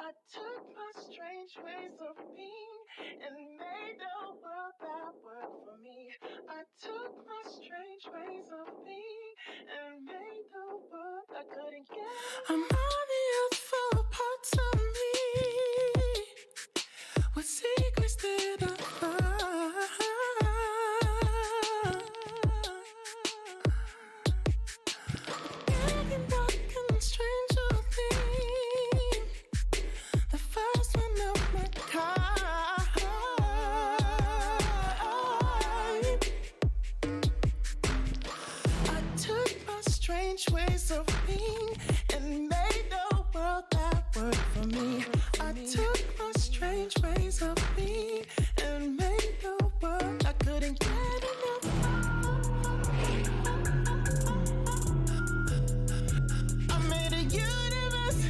I took my strange ways of being and made a world that worked for me. I took my strange ways of being and made the world I couldn't get. I'm on the earth full of parts of me. What secrets did I find? Big and dark and stranger thing. The first one of my kind. I took my strange ways of being and made a world that worked for me. I took my strange ways of being and made a world I couldn't get enough of. I made a universe.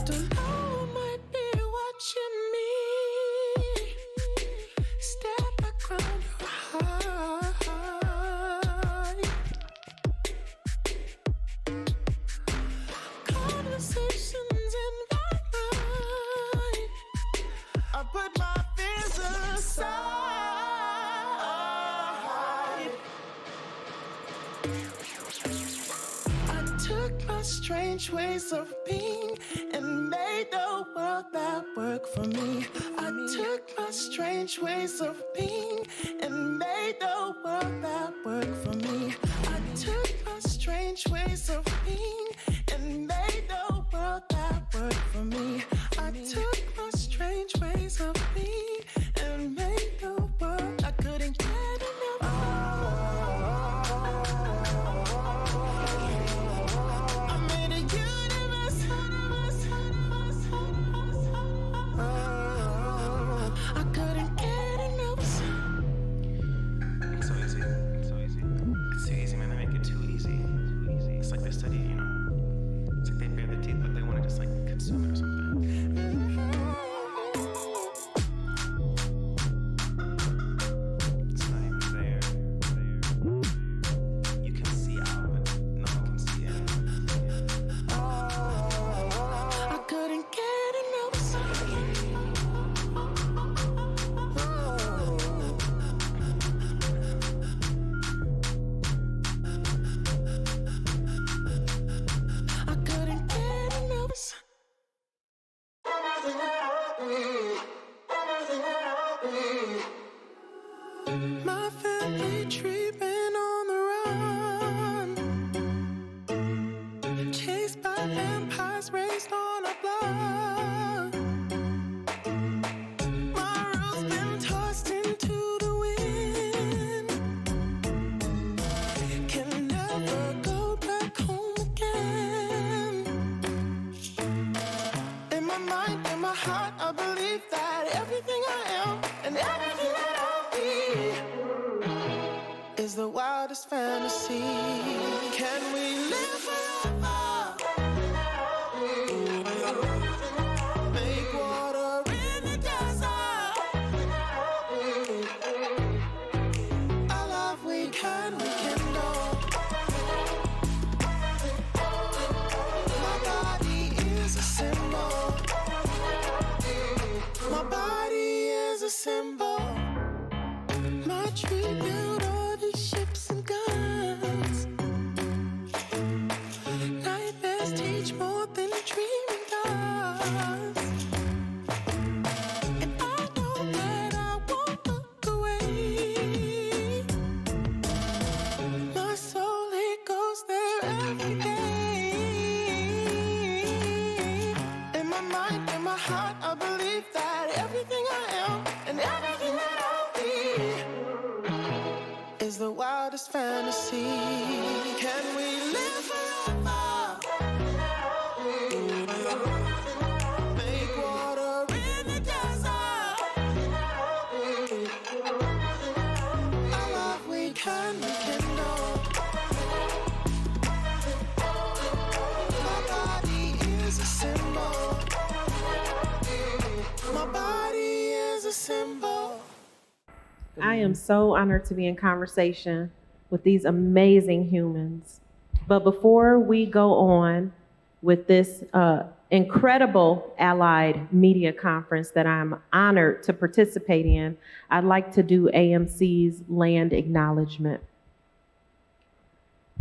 Don't know who might be watching me. Step back round your high. Conversations in my mind. I put my fears aside. I took my strange ways of being and made a world that worked for me. I took my strange ways of being and made a world that worked for me. I took my strange ways of being and made a world that worked for me. I took my strange ways of being and made a world I couldn't get enough of. I made a universe. I couldn't get enough. It's so easy. It's so easy. It's too easy, man. They make it too easy. It's like they study, It's like they bare their teeth, but they want to just like consume it or something. It's not even there. You can see out, but no one can see in. I couldn't get enough. I couldn't get enough. My family tree been on the run, chased by vampires raised on a block. My roots been tossed into the wind, can never go back home again. In my mind, in my heart, I believe that everything I am and everything that I'll be is the wildest fantasy. Can we live forever? Make water in the desert. Our love we can rekindle. My body is a symbol. My body is a symbol. My tree built all these ships and guns. Nightmares teach more than dreaming does. And I know that I won't look away. My soul, it goes there every day. In my mind, in my heart, I believe that everything I am and everything that I'll be is the wildest fantasy. Can we live forever? Make water in the desert. Our love we can rekindle. My body is a symbol. My body is a symbol. I am so honored to be in conversation with these amazing humans. But before we go on with this incredible Allied Media Conference that I'm honored to participate in, I'd like to do AMC's land acknowledgement.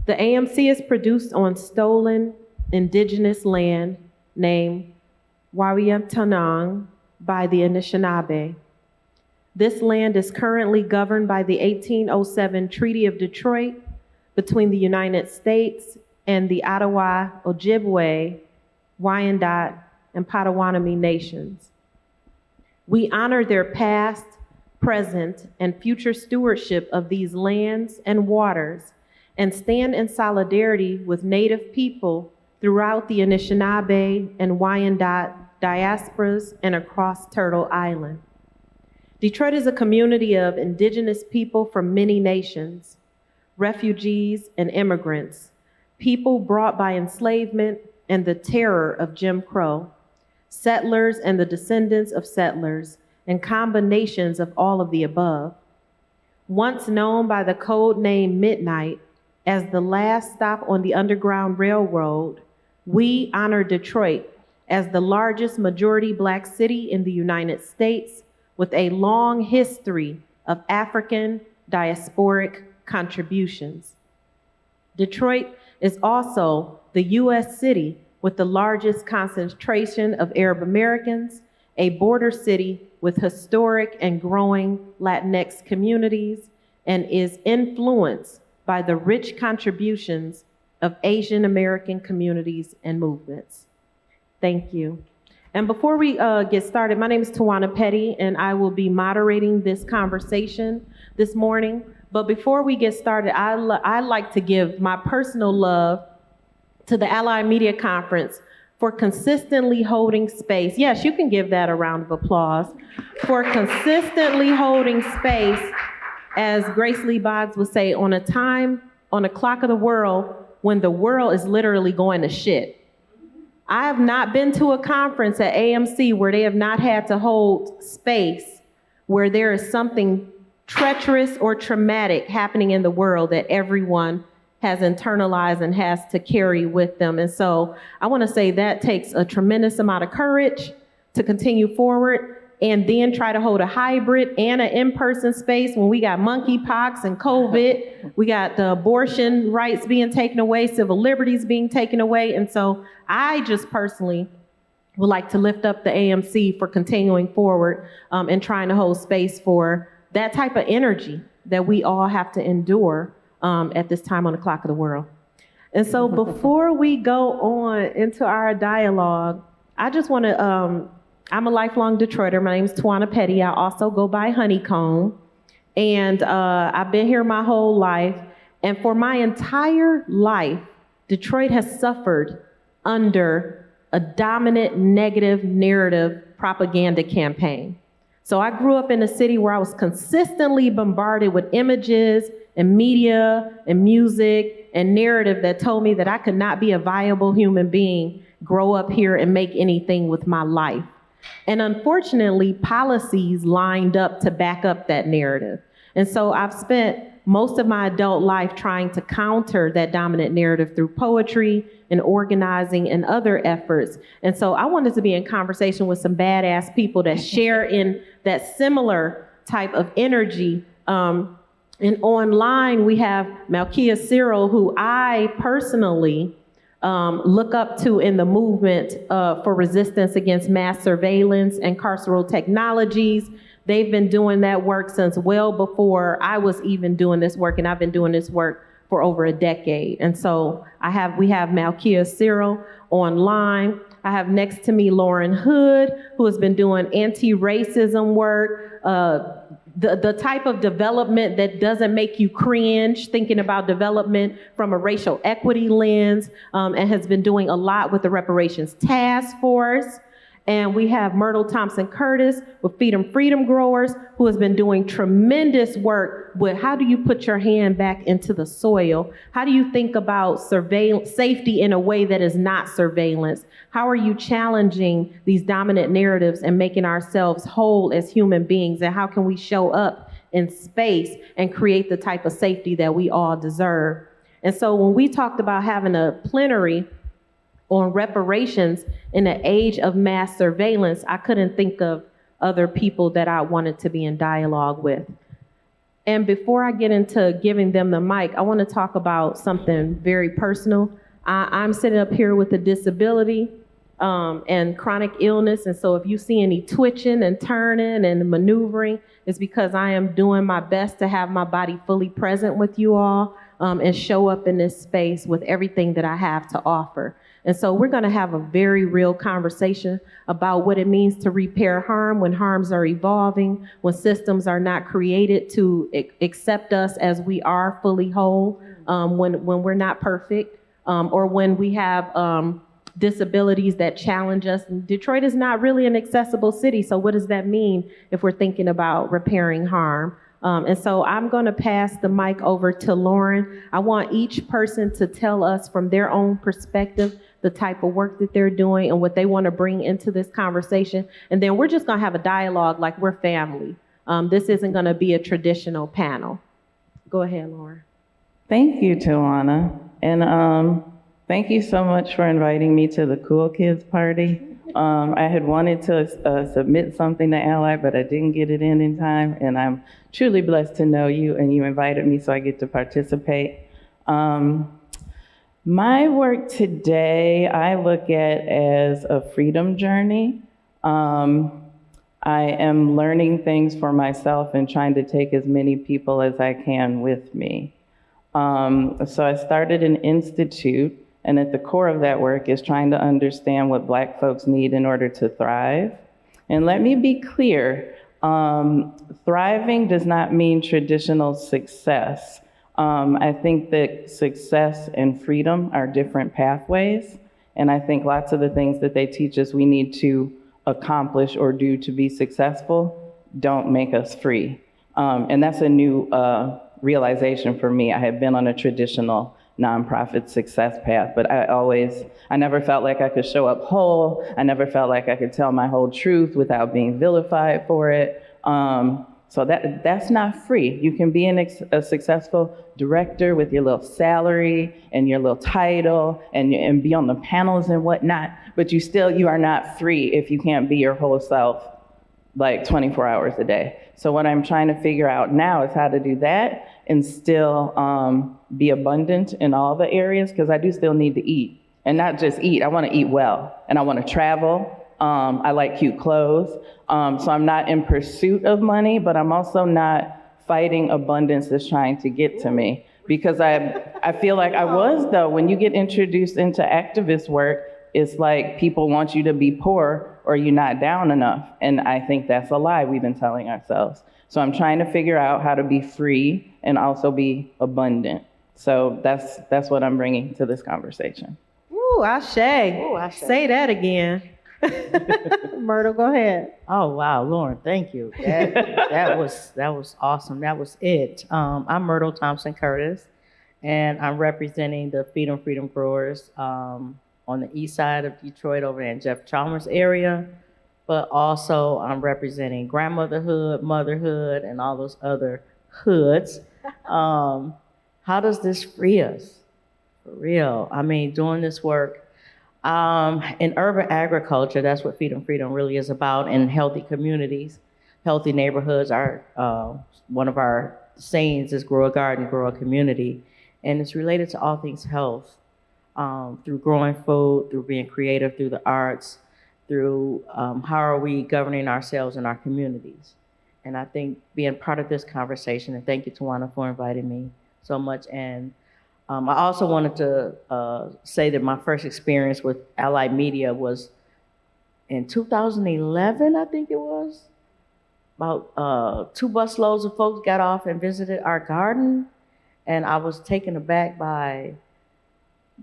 The AMC is produced on stolen indigenous land named Wawiamtanang by the Anishinaabe. This land is currently governed by the 1807 Treaty of Detroit between the United States and the Ottawa, Ojibwe, Wyandot, and Potawatomi nations. We honor their past, present, and future stewardship of these lands and waters and stand in solidarity with Native people throughout the Anishinaabe and Wyandot diasporas and across Turtle Island. Detroit is a community of indigenous people from many nations, refugees and immigrants, people brought by enslavement and the terror of Jim Crow, settlers and the descendants of settlers, and combinations of all of the above. Once known by the code name Midnight as the last stop on the Underground Railroad, we honor Detroit as the largest majority Black city in the United States with a long history of African diasporic contributions. Detroit is also the U.S. city with the largest concentration of Arab Americans, a border city with historic and growing Latinx communities, and is influenced by the rich contributions of Asian American communities and movements. Thank you. And before we get started, my name is Tawana Petty, and I will be moderating this conversation this morning. But before we get started, I'd like to give my personal love to the Allied Media Conference for consistently holding space. Yes, you can give that a round of applause. For consistently holding space, as Grace Lee Boggs would say, on a clock of the world, when the world is literally going to shit. I have not been to a conference at AMC where they have not had to hold space where there is something treacherous or traumatic happening in the world that everyone has internalized and has to carry with them. And so I want to say that takes a tremendous amount of courage to continue forward and then try to hold a hybrid and an in-person space when we got monkeypox and COVID, we got the abortion rights being taken away, civil liberties being taken away. And so I just personally would like to lift up the AMC for continuing forward and trying to hold space for that type of energy that we all have to endure at this time on the clock of the world. And so before we go on into our dialogue, I just want to, I'm a lifelong Detroiter. My name is Tawana Petty. I also go by Honeycomb. And I've been here my whole life. And for my entire life, Detroit has suffered under a dominant negative narrative propaganda campaign. So I grew up in a city where I was consistently bombarded with images and media and music and narrative that told me that I could not be a viable human being, grow up here and make anything with my life. And unfortunately, policies lined up to back up that narrative. And so I've spent most of my adult life trying to counter that dominant narrative through poetry and organizing and other efforts. And so I wanted to be in conversation with some badass people that share in that similar type of energy. And online, we have Malkia, Cyril, who I personally look up to in the movement for resistance against mass surveillance and carceral technologies. They've been doing that work since well before I was even doing this work, and I've been doing this work for over a decade. And so we have Malkia, Cyril online. I have next to me Lauren Hood, who has been doing anti-racism work, the type of development that doesn't make you cringe, thinking about development from a racial equity lens, and has been doing a lot with the Reparations Task Force. And we have Myrtle Thompson Curtis with Feed 'em Freedom Growers, who has been doing tremendous work with how do you put your hand back into the soil? How do you think about safety in a way that is not surveillance? How are you challenging these dominant narratives and making ourselves whole as human beings? And how can we show up in space and create the type of safety that we all deserve? And so when we talked about having a plenary on reparations in the age of mass surveillance, I couldn't think of other people that I wanted to be in dialogue with. And before I get into giving them the mic, I want to talk about something very personal. I'm sitting up here with a disability and chronic illness. And so if you see any twitching and turning and maneuvering, it's because I am doing my best to have my body fully present with you all and show up in this space with everything that I have to offer. And so we're going to have a very real conversation about what it means to repair harm when harms are evolving, when systems are not created to accept us as we are fully whole, when we're not perfect, or when we have disabilities that challenge us. And Detroit is not really an accessible city, so what does that mean if we're thinking about repairing harm? And so I'm going to pass the mic over to Lauren. I want each person to tell us from their own perspective the type of work that they're doing and what they want to bring into this conversation. And then we're just going to have a dialogue like we're family. This isn't going to be a traditional panel. Go ahead, Lauren. Thank you, Tawana. And thank you so much for inviting me to the Cool Kids party. I had wanted to submit something to Ally, but I didn't get it in time. And I'm truly blessed to know you, and you invited me so I get to participate. My work today, I look at as a freedom journey. I am learning things for myself and trying to take as many people as I can with me. So I started an institute, and at the core of that work is trying to understand what Black folks need in order to thrive. And let me be clear, thriving does not mean traditional success. I think that success and freedom are different pathways. And I think lots of the things that they teach us we need to accomplish or do to be successful don't make us free. And that's a new realization for me. I had been on a traditional nonprofit success path, but I never felt like I could show up whole. I never felt like I could tell my whole truth without being vilified for it. So that's not free. You can be a successful director with your little salary and your little title and be on the panels and whatnot, but you are not free if you can't be your whole self like 24 hours a day. So what I'm trying to figure out now is how to do that and still be abundant in all the areas, because I do still need to eat. And not just eat, I want to eat well, and I want to travel. I like cute clothes. So I'm not in pursuit of money, but I'm also not fighting abundance that's trying to get to me. Because I feel like I was, though. When you get introduced into activist work, it's like people want you to be poor or you're not down enough. And I think that's a lie we've been telling ourselves. So I'm trying to figure out how to be free and also be abundant. So that's what I'm bringing to this conversation. Ooh, Ashe. Ooh, Ashe. Say that again. Myrtle, go ahead. Oh wow, Lauren, thank you. That was awesome. That was it. I'm Myrtle Thompson Curtis, and I'm representing the Feed 'em Freedom Growers on the east side of Detroit, over in Jeff Chalmers area. But also I'm representing grandmotherhood, motherhood, and all those other hoods. How does this free us? For real. I mean, doing this work. In urban agriculture, that's what Feed 'em Freedom really is about, in healthy communities, healthy neighborhoods. One of our sayings is grow a garden, grow a community. And it's related to all things health, through growing food, through being creative, through the arts, through how are we governing ourselves and our communities. And I think being part of this conversation, and thank you, Tawana, for inviting me so much. And I also wanted to say that my first experience with Allied Media was in 2011, I think it was. About 2 busloads of folks got off and visited our garden, and I was taken aback by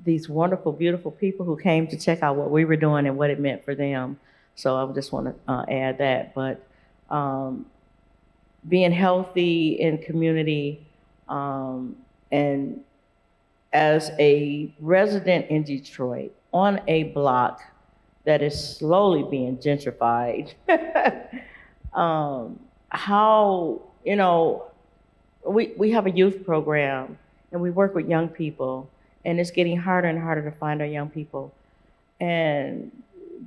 these wonderful, beautiful people who came to check out what we were doing and what it meant for them. So I just want to add that. But being healthy in community, and as a resident in Detroit on a block that is slowly being gentrified, how, we have a youth program and we work with young people, and it's getting harder and harder to find our young people. And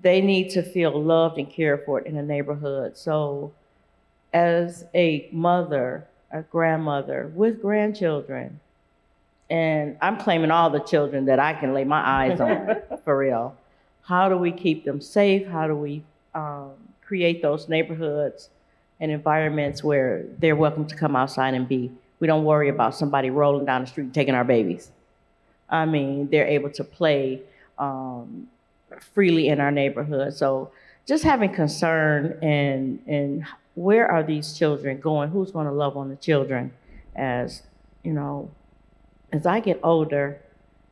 they need to feel loved and cared for in the neighborhood. So as a mother, a grandmother with grandchildren, and I'm claiming all the children that I can lay my eyes on, for real. How do we keep them safe? How do we create those neighborhoods and environments where they're welcome to come outside and be? We don't worry about somebody rolling down the street and taking our babies. I mean, they're able to play freely in our neighborhood. So just having concern and where are these children going? Who's going to love on the children? As you know, as I get older,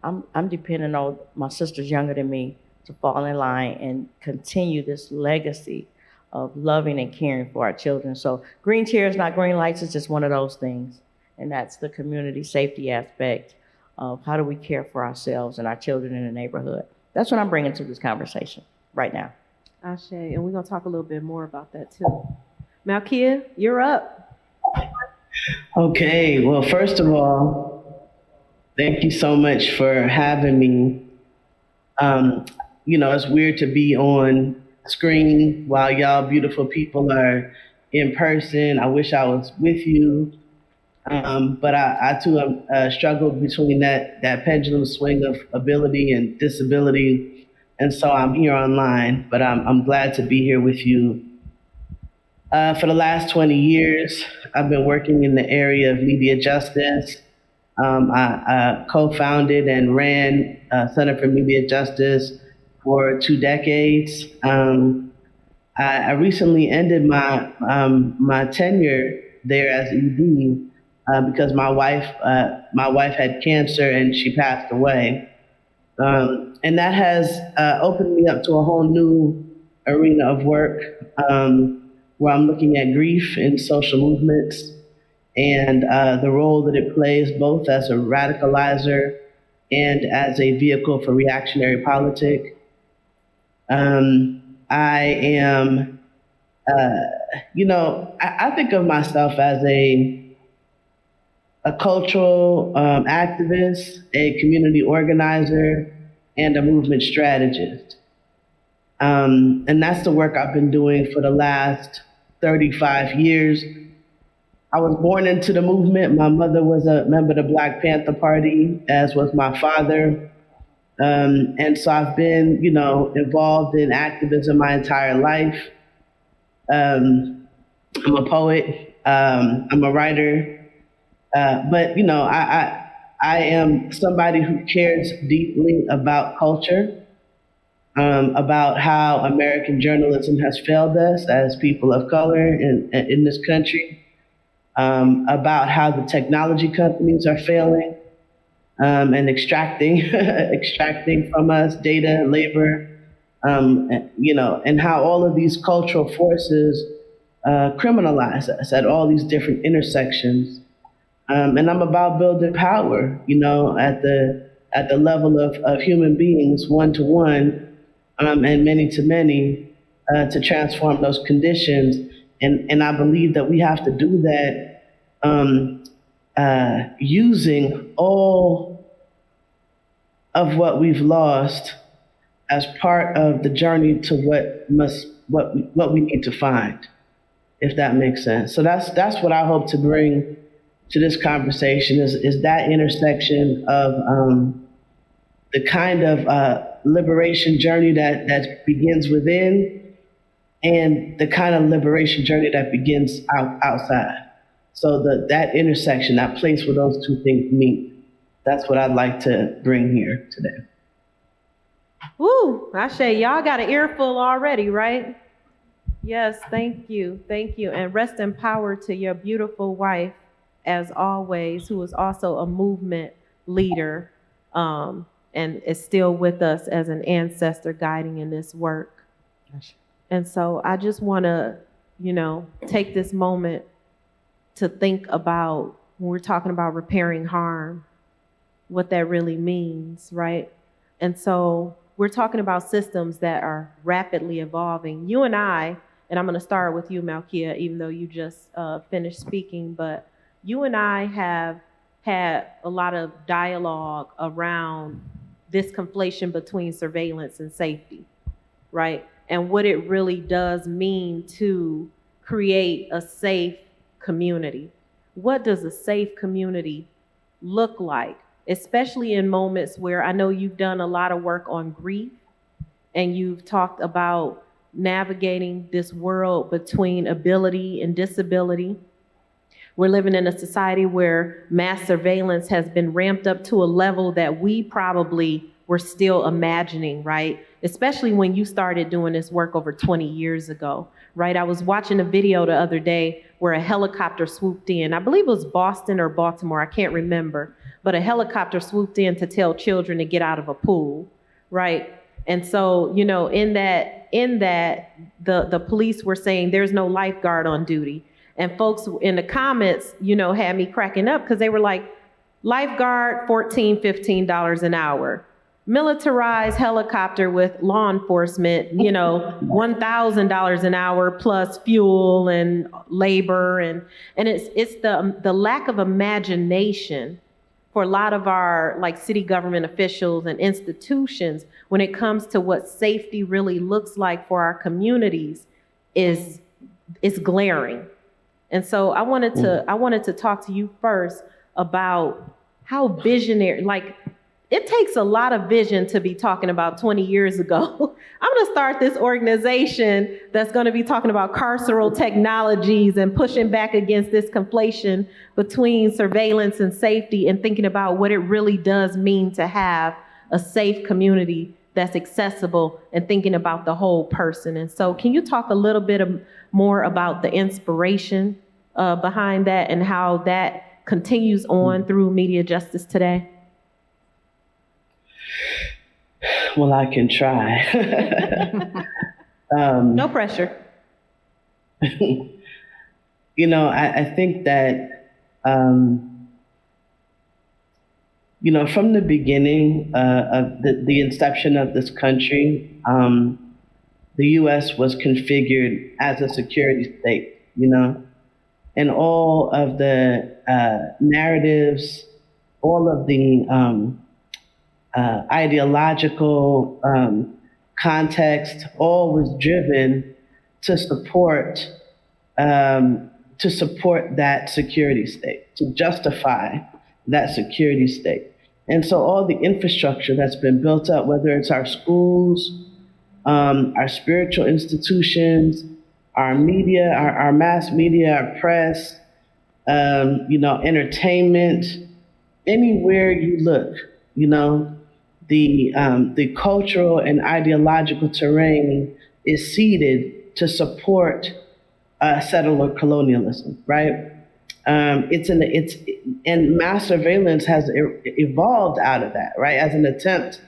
I'm depending on my sisters younger than me to fall in line and continue this legacy of loving and caring for our children. So green chairs, not green lights, is just one of those things. And that's the community safety aspect of how do we care for ourselves and our children in the neighborhood. That's what I'm bringing to this conversation right now. Ashe, and we're going to talk a little bit more about that too. Malkia, you're up. Okay, well, first of all, thank you so much for having me. It's weird to be on screen while y'all beautiful people are in person. I wish I was with you. But I too struggled between that pendulum swing of ability and disability. And so I'm here online, but I'm glad to be here with you. For the last 20 years, I've been working in the area of media justice. I co-founded and ran Center for Media Justice for 2 decades. I recently ended my tenure there as ED because my wife had cancer and she passed away. And that has opened me up to a whole new arena of work where I'm looking at grief in social movements and the role that it plays both as a radicalizer and as a vehicle for reactionary politic. I am, I think of myself as a cultural activist, a community organizer, and a movement strategist. And that's the work I've been doing for the last 35 years. I was born into the movement. My mother was a member of the Black Panther Party, as was my father. And so I've been, involved in activism my entire life. I'm a poet, I'm a writer, but I am somebody who cares deeply about culture, about how American journalism has failed us as people of color in this country, about how the technology companies are failing and extracting from us data, labor, and how all of these cultural forces criminalize us at all these different intersections. And I'm about building power, at the level of human beings, one to one, and many to many, to transform those conditions. And I believe that we have to do that using all of what we've lost as part of the journey to what we need to find, if that makes sense. So that's what I hope to bring to this conversation is that intersection of the kind of liberation journey that begins within and the kind of liberation journey that begins outside. So that intersection, that place where those two things meet, that's what I'd like to bring here today. Woo, Ashe, y'all got an earful already, right? Yes, thank you. And rest in power to your beautiful wife, as always, who is also a movement leader and is still with us as an ancestor guiding in this work. And so I just want to, take this moment to think about when we're talking about repairing harm, what that really means, right? And so we're talking about systems that are rapidly evolving. You and I, and I'm going to start with you, Malkia, even though you just finished speaking, but you and I have had a lot of dialogue around this conflation between surveillance and safety, right? And what it really does mean to create a safe community. What does a safe community look like, especially in moments where I know you've done a lot of work on grief and you've talked about navigating this world between ability and disability. We're living in a society where mass surveillance has been ramped up to a level that we probably were still imagining, right? Especially when you started doing this work over 20 years ago, right? I was watching a video the other day where a helicopter swooped in. I believe it was Boston or Baltimore, I can't remember, but a helicopter swooped in to tell children to get out of a pool, right? And so, you know, in that, the police were saying there's no lifeguard on duty. And folks in the comments, you know, had me cracking up because they were like, lifeguard, $14, $15 an hour. Militarized helicopter with law enforcement, you know, $1,000 an hour plus fuel and labor. And it's the lack of imagination for a lot of our like city government officials and institutions when it comes to what safety really looks like for our communities is glaring. And so I wanted to talk to you first about how visionary, like it takes a lot of vision to be talking about 20 years ago. I'm going to start this organization that's going to be talking about carceral technologies and pushing back against this conflation between surveillance and safety and thinking about what it really does mean to have a safe community that's accessible and thinking about the whole person. And so can you talk a little bit more about the inspiration behind that and how that continues on through media justice today? Well, I can try. No pressure. You know, I think that, you know, from the beginning of the inception of this country, the U.S. was configured as a security state, you know, and all of the narratives, all of the ideological context, all was driven to support that security state, to justify that security state. And so all the infrastructure that's been built up, whether it's our schools, our spiritual institutions, our media, our mass media, our press, you know, entertainment, anywhere you look, you know, the cultural and ideological terrain is seeded to support settler colonialism, right? And mass surveillance has evolved out of that, right? As an attempt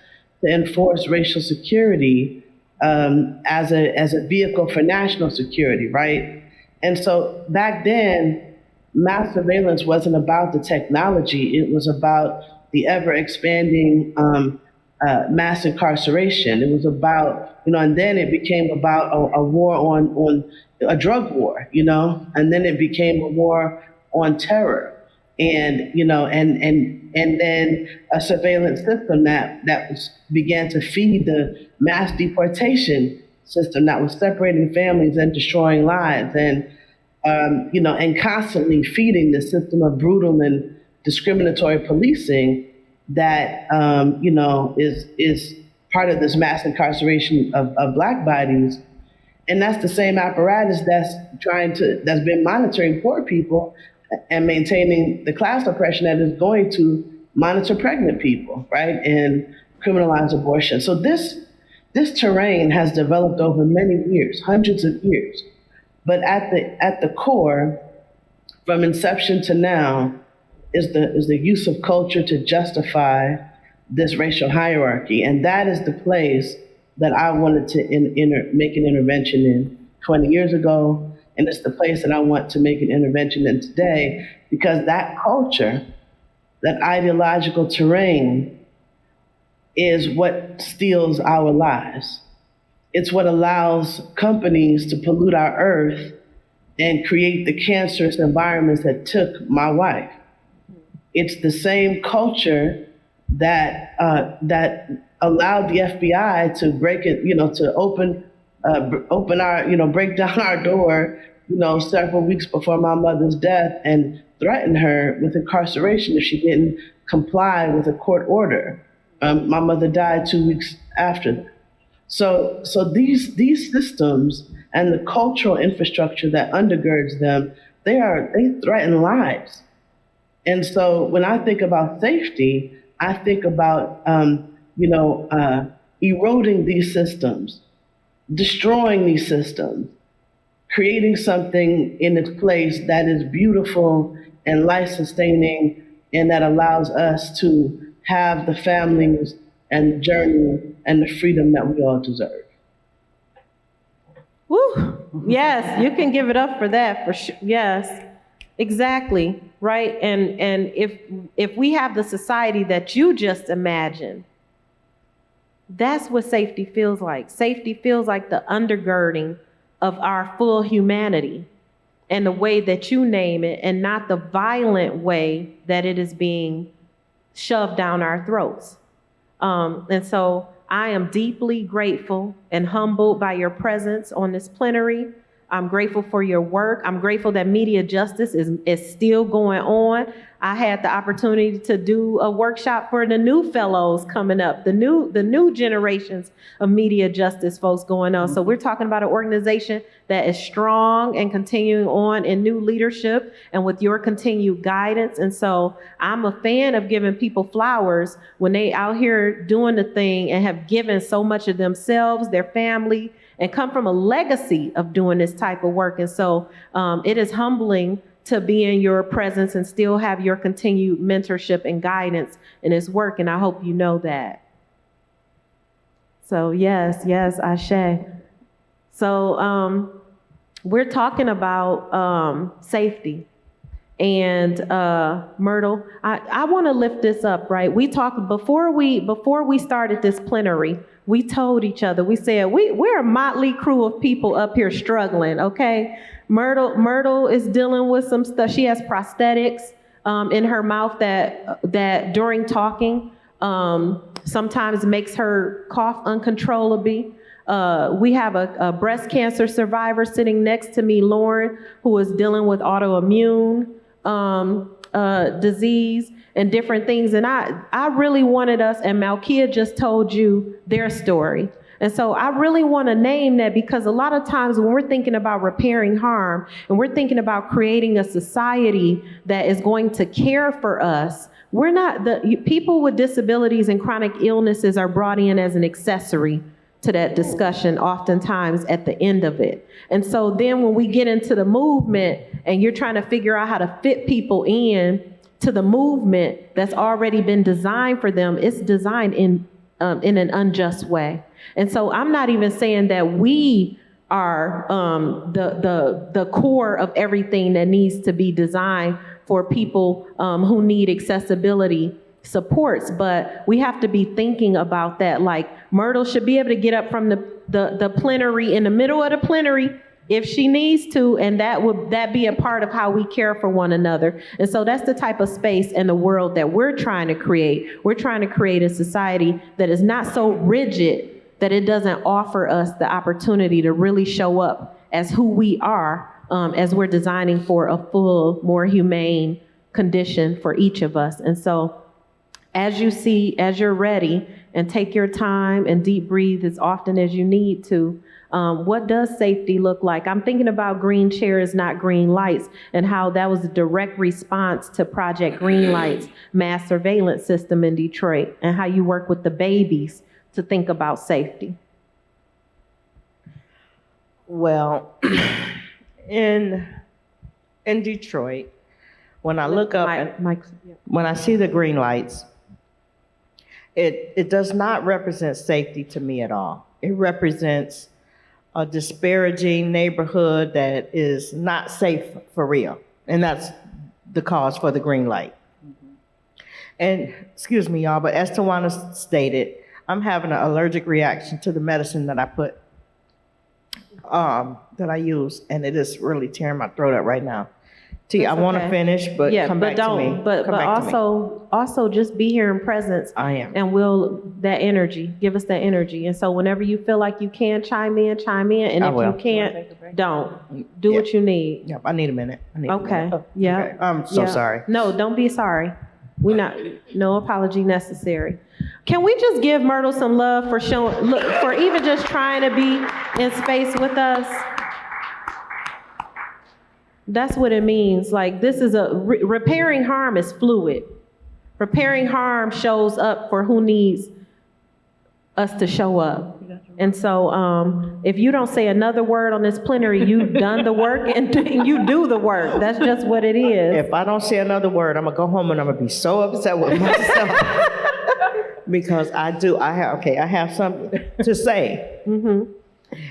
to enforce racial security as a vehicle for national security, right? And so back then, mass surveillance wasn't about the technology; it was about the ever expanding mass incarceration. It was about, you know, and then it became about a war on a drug war, you know, and then it became a war on terror, and you know, and then a surveillance system that began to feed the mass deportation system that was separating families and destroying lives, and you know, and constantly feeding the system of brutal and discriminatory policing that you know is part of this mass incarceration of Black bodies. And that's the same apparatus that's been monitoring poor people and maintaining the class oppression that is going to monitor pregnant people, right, and criminalize abortion. So this terrain has developed over many years, hundreds of years. But at the core, from inception to now, is the use of culture to justify this racial hierarchy, and that is the place that I wanted to make an intervention in 20 years ago. And it's the place that I want to make an intervention in today, because that culture, that ideological terrain, is what steals our lives. It's what allows companies to pollute our earth and create the cancerous environments that took my wife. It's the same culture that allowed the FBI to break it, to open our, break down our door, several weeks before my mother's death and threaten her with incarceration if she didn't comply with a court order. My mother died 2 weeks after that. So these systems and the cultural infrastructure that undergirds them, they threaten lives. And so when I think about safety, I think about eroding these systems, destroying these systems, creating something in its place that is beautiful and life-sustaining, and that allows us to have the families and the journey and the freedom that we all deserve. Woo! Yes, you can give it up for that, for sure. Yes, exactly, right? And if we have the society that you just imagined, that's what safety feels like. Safety feels like the undergirding of our full humanity and the way that you name it, and not the violent way that it is being shoved down our throats. And so I am deeply grateful and humbled by your presence on this plenary. I'm grateful for your work. I'm grateful that media justice is still going on. I had the opportunity to do a workshop for the new fellows coming up, the new generations of media justice folks going on. So we're talking about an organization that is strong and continuing on in new leadership and with your continued guidance. And so I'm a fan of giving people flowers when they out here doing the thing and have given so much of themselves, their family, and come from a legacy of doing this type of work. And so it is humbling to be in your presence and still have your continued mentorship and guidance in this work. And I hope you know that. So yes, Ashe. So we're talking about safety. And Myrtle, I want to lift this up, right? We talked before we started this plenary. We told each other, we said, we're a motley crew of people up here struggling, okay? Myrtle is dealing with some stuff. She has prosthetics in her mouth that during talking sometimes makes her cough uncontrollably. We have a breast cancer survivor sitting next to me, Lauren, who is dealing with autoimmune disease and different things. And I really wanted us, and Malkia just told you their story. And so I really want to name that, because a lot of times when we're thinking about repairing harm and we're thinking about creating a society that is going to care for us, we're not, people with disabilities and chronic illnesses are brought in as an accessory to that discussion oftentimes at the end of it. And so then when we get into the movement and you're trying to figure out how to fit people in to the movement that's already been designed for them, it's designed in an unjust way. And so I'm not even saying that we are the core of everything that needs to be designed for people who need accessibility supports, but we have to be thinking about that. Like Myrtle should be able to get up from the plenary in the middle of the plenary if she needs to, and that be a part of how we care for one another. And so that's the type of space and the world that we're trying to create. We're trying to create a society that is not so rigid that it doesn't offer us the opportunity to really show up as who we are, as we're designing for a full, more humane condition for each of us. And so as you're ready, and take your time and deep breathe as often as you need to, what does safety look like? I'm thinking about green chairs, not green lights, and how that was a direct response to Project Greenlight's mass surveillance system in Detroit, and how you work with the babies to think about safety. Well, in Detroit, when I look up, when I see the green lights, it does not represent safety to me at all. It represents a disparaging neighborhood that is not safe for real. And that's the cause for the green light. Mm-hmm. And excuse me, y'all, but as Tawana stated, I'm having an allergic reaction to the medicine that I put, that I use, and it is really tearing my throat up right now. T, I That's want to okay. finish, but Yeah, come but back to me. don't. But Come back to me. also just be here in presence. I am. And that energy, give us that energy. And so whenever you feel like you can chime in. And I if will. you can't, don't. Do what you need. Yep, I need a minute. Okay. Oh, Yeah. okay. I'm so sorry. No, don't be sorry. No apology necessary. Can we just give Myrtle some love for even just trying to be in space with us? That's what it means. Like, this is repairing harm is fluid. Repairing harm shows up for who needs us to show up. And so if you don't say another word on this plenary, you've done the work and you do the work. That's just what it is. If I don't say another word, I'm going to go home and I'm going to be so upset with myself. Because I have something to say. Mm-hmm.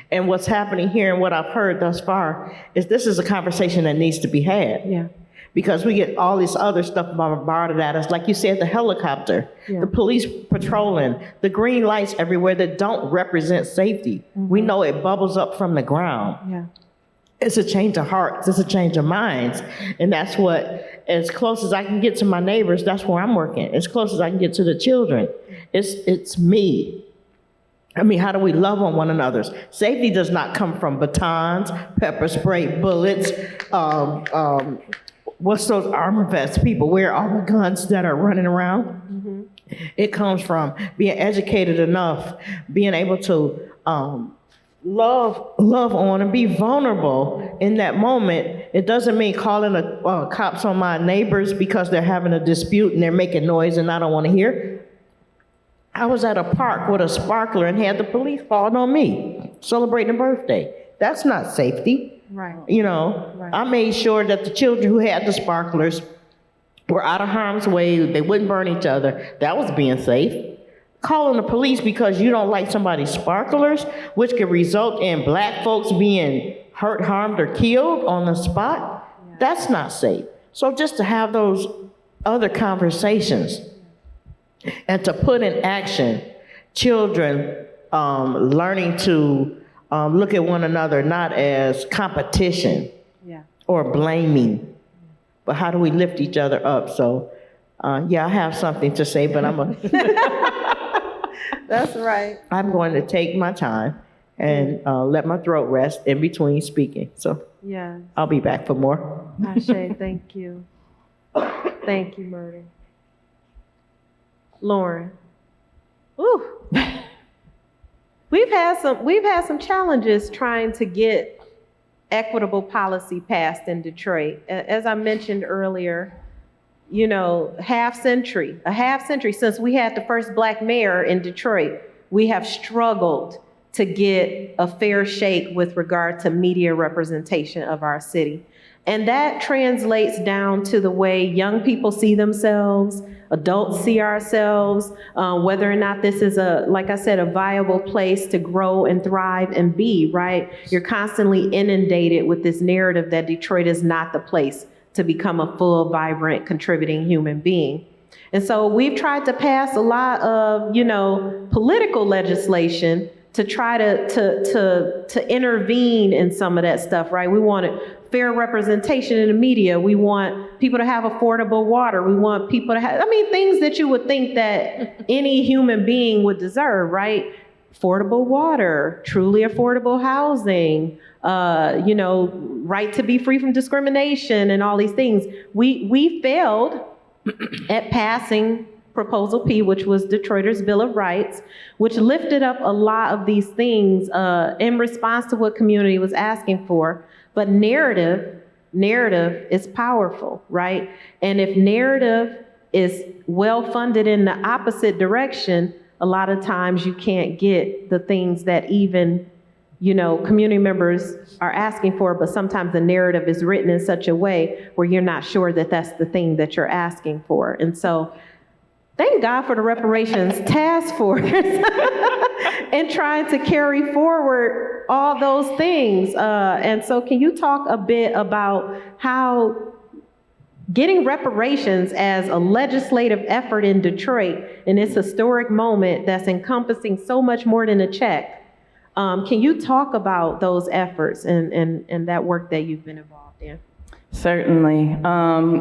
And what's happening here and what I've heard thus far is this is a conversation that needs to be had. Yeah. Because we get all this other stuff bombarded at us. Like you said, the helicopter, the police patrolling, the green lights everywhere that don't represent safety. Mm-hmm. We know it bubbles up from the ground. Yeah. It's a change of hearts. It's a change of minds. And that's what, as close as I can get to my neighbors, that's where I'm working. As close as I can get to the children. It's me. I mean, how do we love on one another? Safety does not come from batons, pepper spray, bullets. What's those armor vests people wear, all the guns that are running around? Mm-hmm. It comes from being educated enough, being able to love on and be vulnerable in that moment. It doesn't mean calling the cops on my neighbors because they're having a dispute and they're making noise and I don't want to hear. I was at a park with a sparkler and had the police fall on me, celebrating a birthday. That's not safety. Right. Right. I made sure that the children who had the sparklers were out of harm's way. They wouldn't burn each other. That was being safe. Calling the police because you don't like somebody's sparklers, which could result in black folks being hurt, harmed, or killed on the spot, that's not safe. So just to have those other conversations and to put in action children learning to look at one another not as competition or blaming, but how do we lift each other up? So, I have something to say, but That's right. I'm going to take my time and let my throat rest in between speaking. So I'll be back for more. Ashe, thank you. Thank you, Myrtle. Lauren. Ooh. We've had some challenges trying to get equitable policy passed in Detroit. As I mentioned earlier, a half century since we had the first Black mayor in Detroit, we have struggled to get a fair shake with regard to media representation of our city. And that translates down to the way young people see themselves, adults see ourselves, whether or not this is a viable place to grow and thrive and be, right? You're constantly inundated with this narrative that Detroit is not the place to become a full, vibrant, contributing human being. And so we've tried to pass a lot of, political legislation to try to intervene in some of that stuff, right? We wanted fair representation in the media. We want people to have affordable water. We want people to have, things that you would think that any human being would deserve, right? Affordable water, truly affordable housing, right to be free from discrimination and all these things. We failed at passing Proposal P, which was Detroiters' Bill of Rights, which lifted up a lot of these things in response to what community was asking for. But narrative is powerful, right? And if narrative is well funded in the opposite direction, a lot of times you can't get the things that even, community members are asking for, but sometimes the narrative is written in such a way where you're not sure that that's the thing that you're asking for. And so thank God for the Reparations Task Force and trying to carry forward all those things. And so can you talk a bit about how getting reparations as a legislative effort in Detroit in this historic moment that's encompassing so much more than a check, can you talk about those efforts and that work that you've been involved in? Certainly.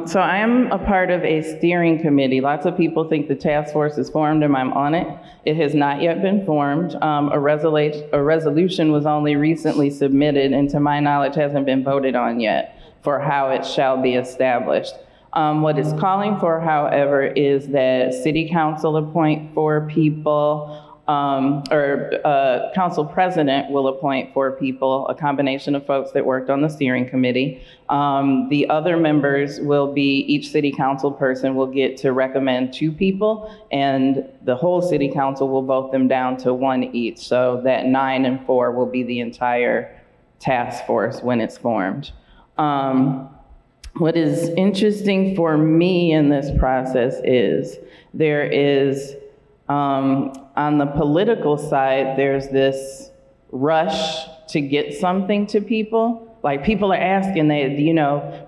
So I am a part of a steering committee. Lots of people think the task force is formed and I'm on it. It has not yet been formed. A resolution was only recently submitted and to my knowledge hasn't been voted on yet for how it shall be established. What it's calling for, however, is that city council appoint 4 people, council president will appoint 4 people, a combination of folks that worked on the steering committee. The other members will be, each city council person will get to recommend 2 people, and the whole city council will vote them down to 1 each. So that 9 and 4 will be the entire task force when it's formed. What is interesting for me in this process is there is, on the political side, there's this rush to get something to people. Like people are asking,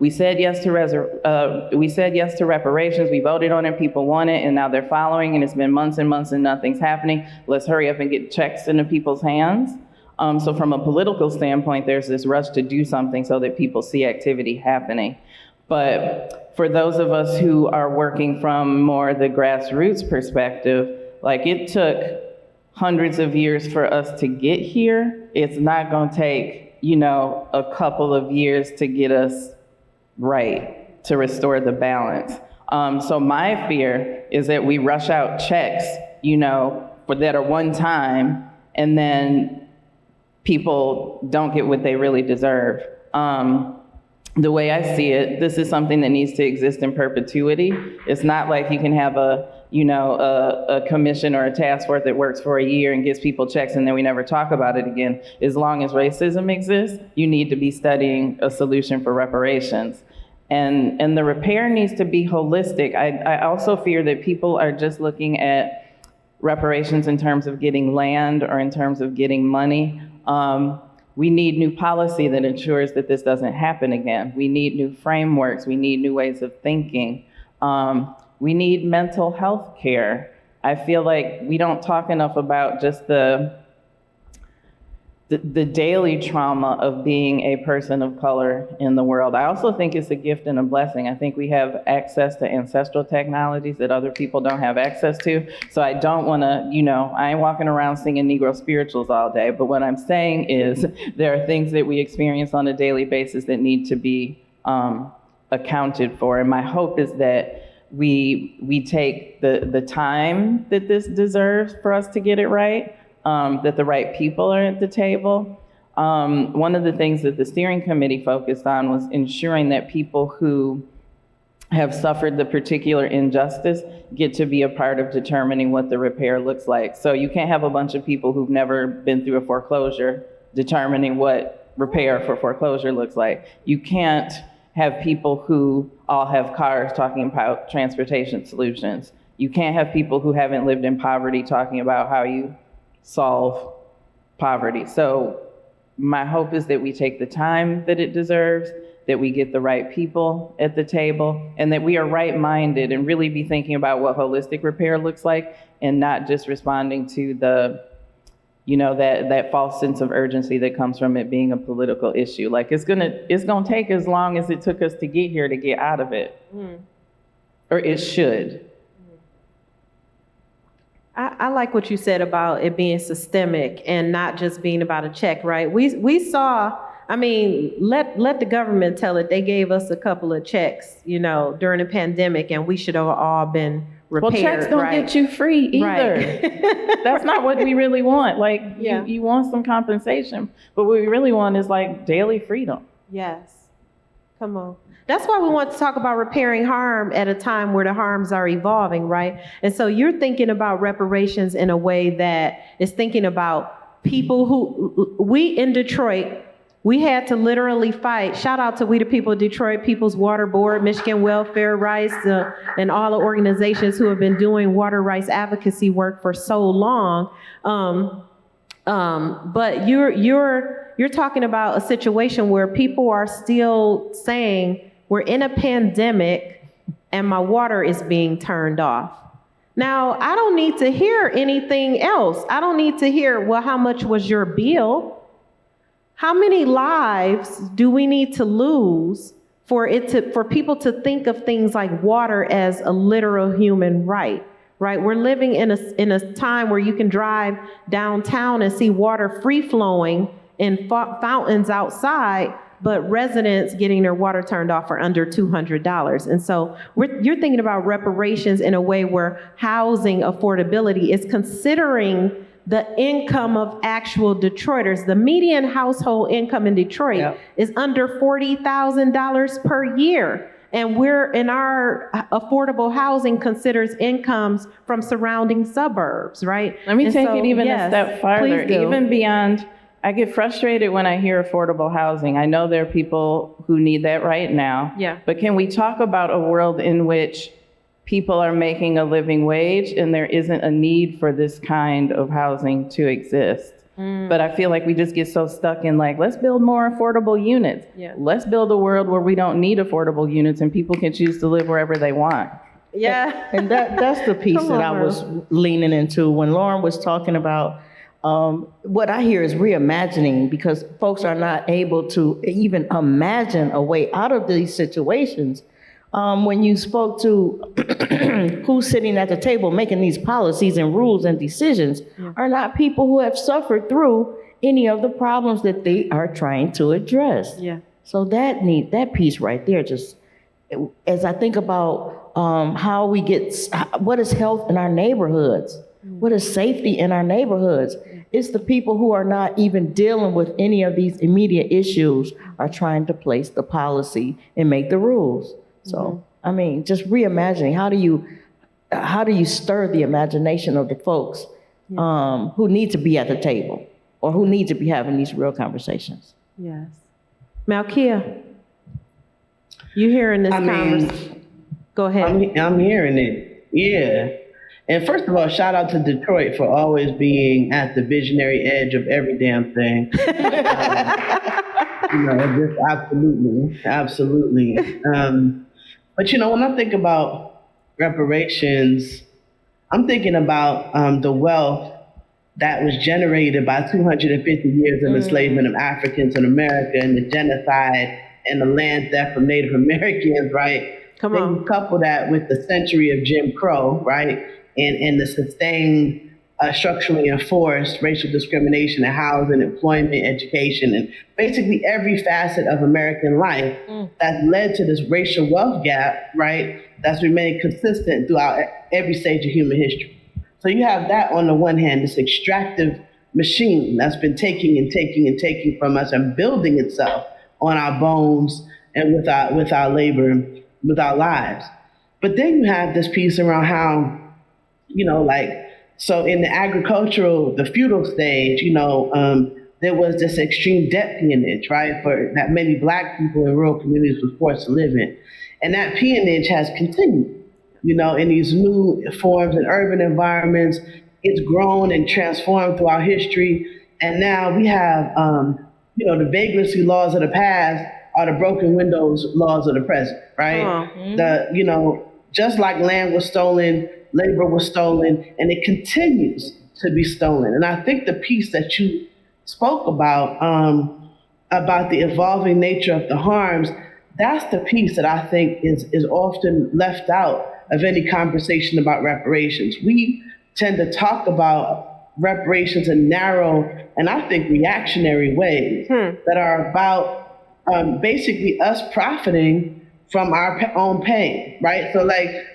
we said yes to reparations, we voted on it, people want it, and now they're following, and it's been months and months and nothing's happening. Let's hurry up and get checks into people's hands. So from a political standpoint, there's this rush to do something so that people see activity happening. But for those of us who are working from more the grassroots perspective, like it took hundreds of years for us to get here. It's not gonna take, a couple of years to get us right, to restore the balance. So my fear is that we rush out checks, that are one time, and then people don't get what they really deserve. The way I see it, this is something that needs to exist in perpetuity. It's not like you can have a commission or a task force that works for a year and gives people checks and then we never talk about it again. As long as racism exists, you need to be studying a solution for reparations. And the repair needs to be holistic. I also fear that people are just looking at reparations in terms of getting land or in terms of getting money. We need new policy that ensures that this doesn't happen again. We need new frameworks. We need new ways of thinking. We need mental health care. I feel like we don't talk enough about just the daily trauma of being a person of color in the world. I also think it's a gift and a blessing. I think we have access to ancestral technologies that other people don't have access to. So I don't wanna, I ain't walking around singing Negro spirituals all day, but what I'm saying is there are things that we experience on a daily basis that need to be accounted for. And my hope is that we take the time that this deserves for us to get it right, that the right people are at the table. One of the things that the steering committee focused on was ensuring that people who have suffered the particular injustice get to be a part of determining what the repair looks like. So you can't have a bunch of people who've never been through a foreclosure determining what repair for foreclosure looks like. You can't have people who all have cars talking about transportation solutions. You can't have people who haven't lived in poverty talking about how you solve poverty. So my hope is that we take the time that it deserves, that we get the right people at the table, and that we are right-minded and really be thinking about what holistic repair looks like and not just responding to that false sense of urgency that comes from it being a political issue. Like it's gonna take as long as it took us to get here to get out of it. Or it should. I like what you said about it being systemic and not just being about a check, right? We saw, let the government tell it. They gave us a couple of checks, during the pandemic, and we should have all been repaired. Well, checks don't get you free either. Right. That's not what we really want. You want some compensation, but what we really want is daily freedom. Yes. Come on. That's why we want to talk about repairing harm at a time where the harms are evolving, right? And so you're thinking about reparations in a way that is thinking about people who, we in Detroit, we had to literally fight. Shout out to We the People of Detroit, People's Water Board, Michigan Welfare Rights, and all the organizations who have been doing water rights advocacy work for so long. But you're talking about a situation where people are still saying, we're in a pandemic and my water is being turned off. Now, I don't need to hear anything else. I don't need to hear, well, how much was your bill? How many lives do we need to lose for people to think of things like water as a literal human right. Right, we're living in a time where you can drive downtown and see water free flowing in fountains outside, but residents getting their water turned off for under $200. And so you're thinking about reparations in a way where housing affordability is considering the income of actual Detroiters. The median household income in Detroit is under $40,000 per year. And we're in our affordable housing considers incomes from surrounding suburbs, right? Let me take it even a step farther, even beyond. I get frustrated when I hear affordable housing. I know there are people who need that right now. Yeah. But can we talk about a world in which people are making a living wage and there isn't a need for this kind of housing to exist? But I feel like we just get so stuck in like, let's build more affordable units. Yeah. Let's build a world where we don't need affordable units and people can choose to live wherever they want. Yeah. And that's the piece that I was leaning into when Lauren was talking about what I hear is reimagining, because folks are not able to even imagine a way out of these situations. When you spoke to who's sitting at the table making these policies and rules and decisions are not people who have suffered through any of the problems that they are trying to address. Yeah. So that piece right there, just as I think about how we get, what is health in our neighborhoods? What is safety in our neighborhoods? It's the people who are not even dealing with any of these immediate issues are trying to place the policy and make the rules. So, I mean, just reimagining, how do you stir the imagination of the folks who need to be at the table or who need to be having these real conversations? Yes. Malkia, you hearing this conversation? Go ahead. I'm hearing it. Yeah. And first of all, shout out to Detroit for always being at the visionary edge of every damn thing. Just absolutely. But when I think about reparations, I'm thinking about the wealth that was generated by 250 years of enslavement of Africans in America and the genocide and the land theft from Native Americans, right? Come on. Then you couple that with the century of Jim Crow, right? And the sustained structurally enforced racial discrimination in housing, employment, education, and basically every facet of American life that's led to this racial wealth gap, right? That's remained consistent throughout every stage of human history. So you have that on the one hand, this extractive machine that's been taking and taking and taking from us and building itself on our bones and with our labor, with our lives. But then you have this piece around how, so in the agricultural, the feudal stage, there was this extreme debt peonage, right, for that many Black people in rural communities was forced to live in. And that peonage has continued, in these new forms in urban environments. It's grown and transformed throughout history. And now we have, the vagrancy laws of the past are the broken windows laws of the present, right? Just like land was stolen, labor was stolen, and it continues to be stolen. And I think the piece that you spoke about the evolving nature of the harms, that's the piece that I think is often left out of any conversation about reparations. We tend to talk about reparations in narrow and I think reactionary ways that are about basically us profiting from our own pain, right? So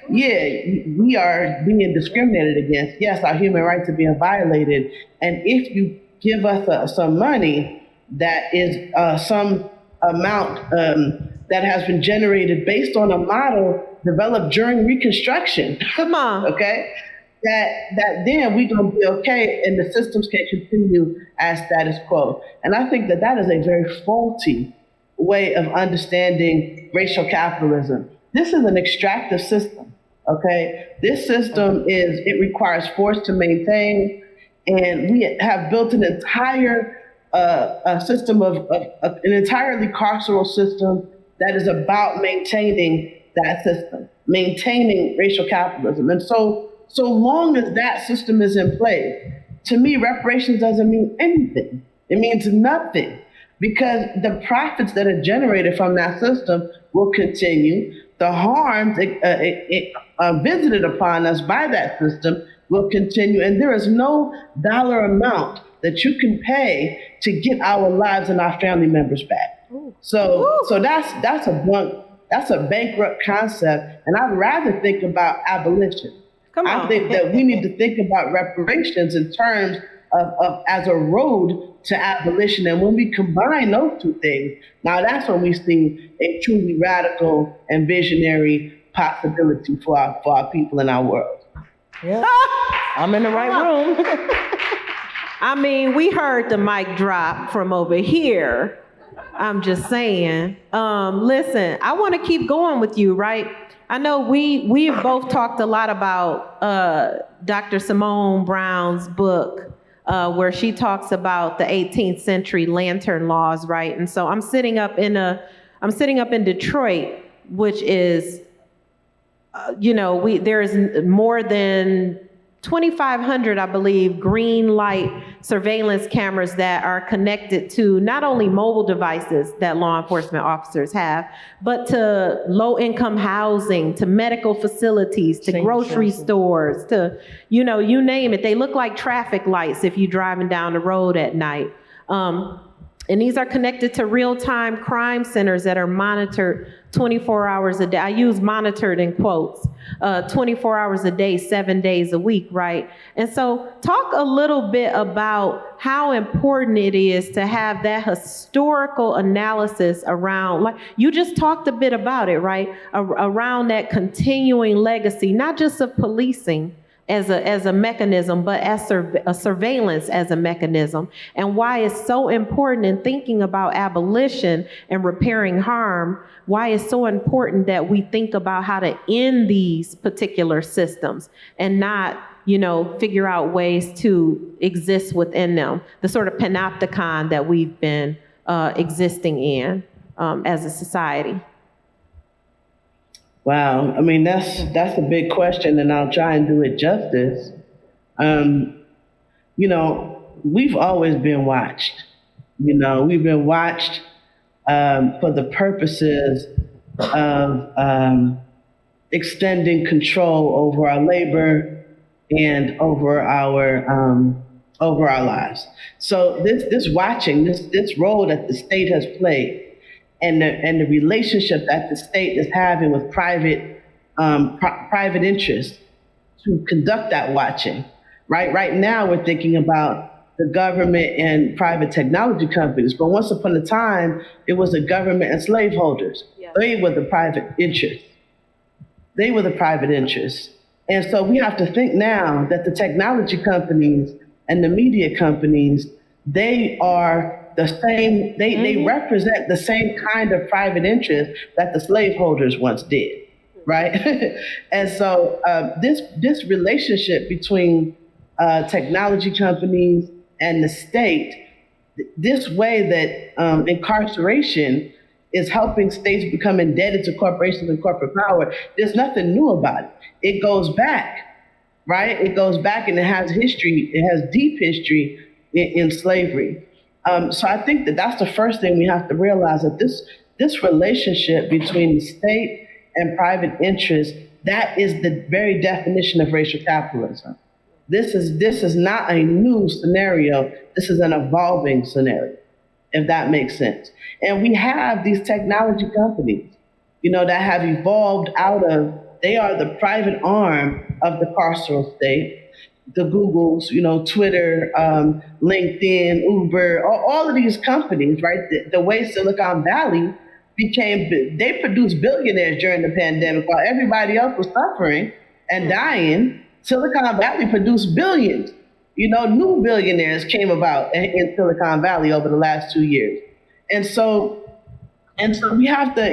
we are being discriminated against. Yes, our human rights are being violated. And if you give us some money that is some amount that has been generated based on a model developed during Reconstruction. Come on. Okay? That then we're going to be okay and the systems can continue as status quo. And I think that is a very faulty way of understanding racial capitalism. This is an extractive system, okay? This system it requires force to maintain, and we have built an entire system of an entirely carceral system that is about maintaining that system, maintaining racial capitalism. And so long as that system is in place, to me, reparations doesn't mean anything. It means nothing. because the profits that are generated from that system will continue. The harms visited upon us by that system will continue, and there is no dollar amount that you can pay to get our lives and our family members back. So that's a bankrupt concept, and I'd rather think about abolition. I think that we need to think about reparations in terms of as a road to abolition. And when we combine those two things, now that's when we see a truly radical and visionary possibility for our people in our world. Yeah, I'm in the right room. I mean, we heard the mic drop from over here. I'm just saying. Listen, I want to keep going with you, right? I know we've both talked a lot about Dr. Simone Brown's book, where she talks about the 18th century lantern laws, right? And so I'm sitting up in Detroit, which is, there is more than 2,500, I believe, green light surveillance cameras that are connected to not only mobile devices that law enforcement officers have, but to low-income housing, to medical facilities, to grocery stores, to, you name it. They look like traffic lights if you're driving down the road at night. And these are connected to real-time crime centers that are monitored 24 hours a day. I use monitored in quotes, 24 hours a day, 7 days a week, right? And so talk a little bit about how important it is to have that historical analysis around, like you just talked a bit about it, right? Around that continuing legacy, not just of policing, as a mechanism, but as a surveillance as a mechanism, and why it's so important in thinking about abolition and repairing harm, why it's so important that we think about how to end these particular systems and not, figure out ways to exist within them, the sort of panopticon that we've been existing in as a society. Wow, I mean, that's a big question, and I'll try and do it justice. We've always been watched. We've been watched for the purposes of extending control over our labor and over our lives. So this watching, this role that the state has played, and the relationship that the state is having with private interests to conduct that watching. Right now, we're thinking about the government and private technology companies, but once upon a time, it was the government and slaveholders. Yeah. They were the private interests. And so we have to think now that the technology companies and the media companies, they are the same, they represent the same kind of private interest that the slaveholders once did, right? And so this relationship between technology companies and the state, this way that incarceration is helping states become indebted to corporations and corporate power, there's nothing new about it. It goes back, right? It goes back, and it has history. It has deep history in slavery. So I think that's the first thing we have to realize, that this relationship between the state and private interest, that is the very definition of racial capitalism. This is not a new scenario. This is an evolving scenario, if that makes sense. And we have these technology companies, that have evolved they are the private arm of the carceral state. The Googles, Twitter, LinkedIn, Uber, all of these companies, right? The way Silicon Valley they produced billionaires during the pandemic while everybody else was suffering and dying. Silicon Valley produced billions. New billionaires came about in Silicon Valley over the last 2 years. And so we have to,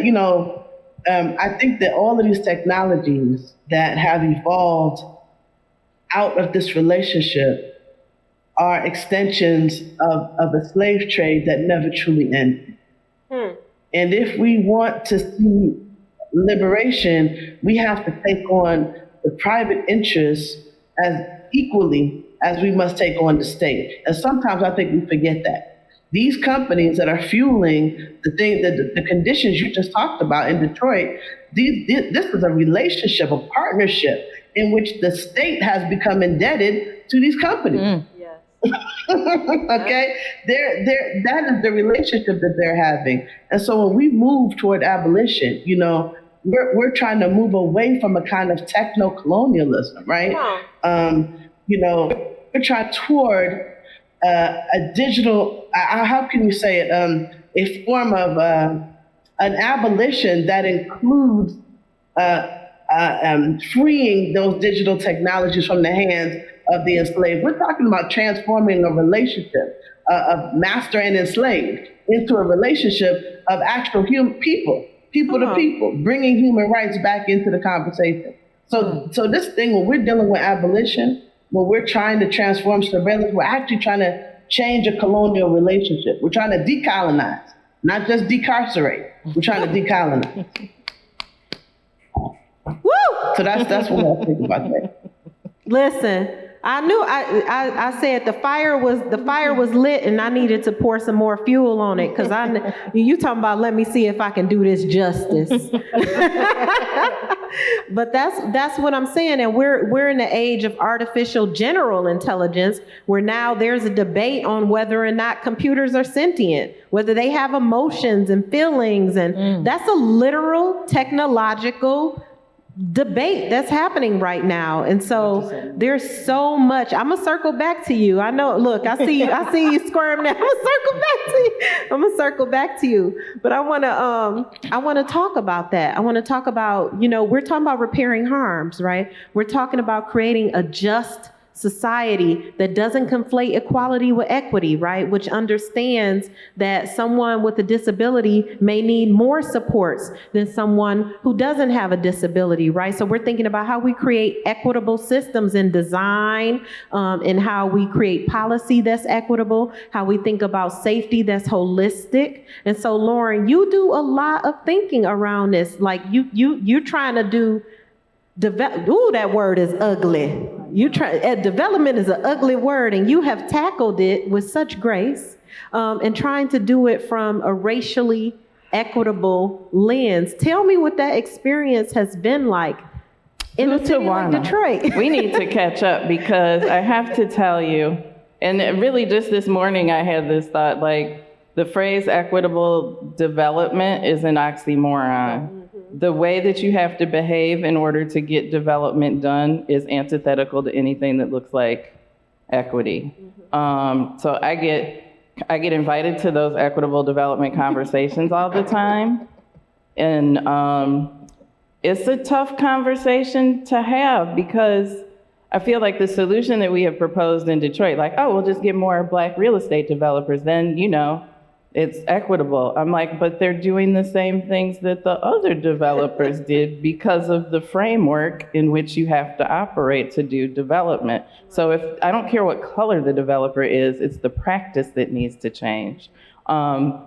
I think that all of these technologies that have evolved out of this relationship are extensions of a slave trade that never truly ended. And if we want to see liberation, we have to take on the private interests as equally as we must take on the state. And sometimes I think we forget that. These companies that are fueling the conditions you just talked about in Detroit, this is a relationship, a partnership in which the state has become indebted to these companies. Yes. Okay, that is the relationship that they're having. And so when we move toward abolition, we're trying to move away from a kind of techno-colonialism, right? We're trying toward a digital, how can you say it, a form of an abolition that includes freeing those digital technologies from the hands of the enslaved. We're talking about transforming a relationship of master and enslaved into a relationship of actual people to people, bringing human rights back into the conversation. So this thing, when we're dealing with abolition, when we're trying to transform surveillance, we're actually trying to change a colonial relationship. We're trying to decolonize, not just decarcerate. We're trying to decolonize. Woo! So that's what I think about that. Listen, I knew I said the fire was lit and I needed to pour some more fuel on it because you talking about let me see if I can do this justice. But that's what I'm saying, and we're in the age of artificial general intelligence where now there's a debate on whether or not computers are sentient, whether they have emotions and feelings, and that's a literal technological debate that's happening right now. And so there's so much. I'm gonna circle back to you. I know, look, I see you squirm now. I'm gonna circle back to you. But I wanna talk about that. I wanna talk about, we're talking about repairing harms, right? We're talking about creating a just society that doesn't conflate equality with equity, right? Which understands that someone with a disability may need more supports than someone who doesn't have a disability, right? So we're thinking about how we create equitable systems in design, and how we create policy that's equitable, how we think about safety that's holistic. And so, Lauren, you do a lot of thinking around this. Like you're trying to do that word is ugly. Development is an ugly word, and you have tackled it with such grace, and trying to do it from a racially equitable lens. Tell me what that experience has been like in the city of Detroit. We need to catch up because I have to tell you, and really just this morning I had this thought, like the phrase equitable development is an oxymoron. The way that you have to behave in order to get development done is antithetical to anything that looks like equity. So I get invited to those equitable development conversations all the time. And it's a tough conversation to have because I feel like the solution that we have proposed in Detroit, like, oh, we'll just get more Black real estate developers, then, it's equitable. I'm like, but they're doing the same things that the other developers did because of the framework in which you have to operate to do development. So I don't care what color the developer is, it's the practice that needs to change. A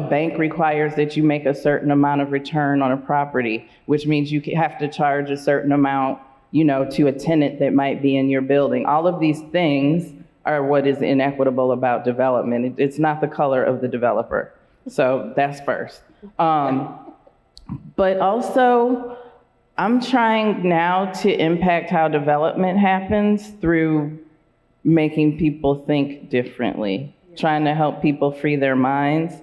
bank requires that you make a certain amount of return on a property, which means you have to charge a certain amount, to a tenant that might be in your building. All of these things are what is inequitable about development. It's not the color of the developer. So that's first. But also, I'm trying now to impact how development happens through making people think differently, trying to help people free their minds.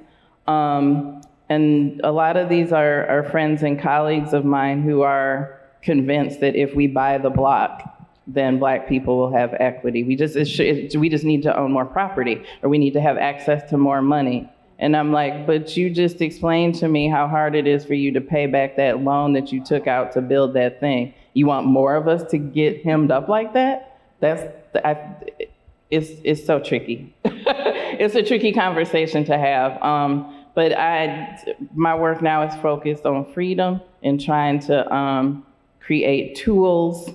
And a lot of these are friends and colleagues of mine who are convinced that if we buy the block, then Black people will have equity. We just need to own more property, or we need to have access to more money. And I'm like, but you just explained to me how hard it is for you to pay back that loan that you took out to build that thing. You want more of us to get hemmed up like that? It's so tricky. It's a tricky conversation to have. But my work now is focused on freedom and trying to create tools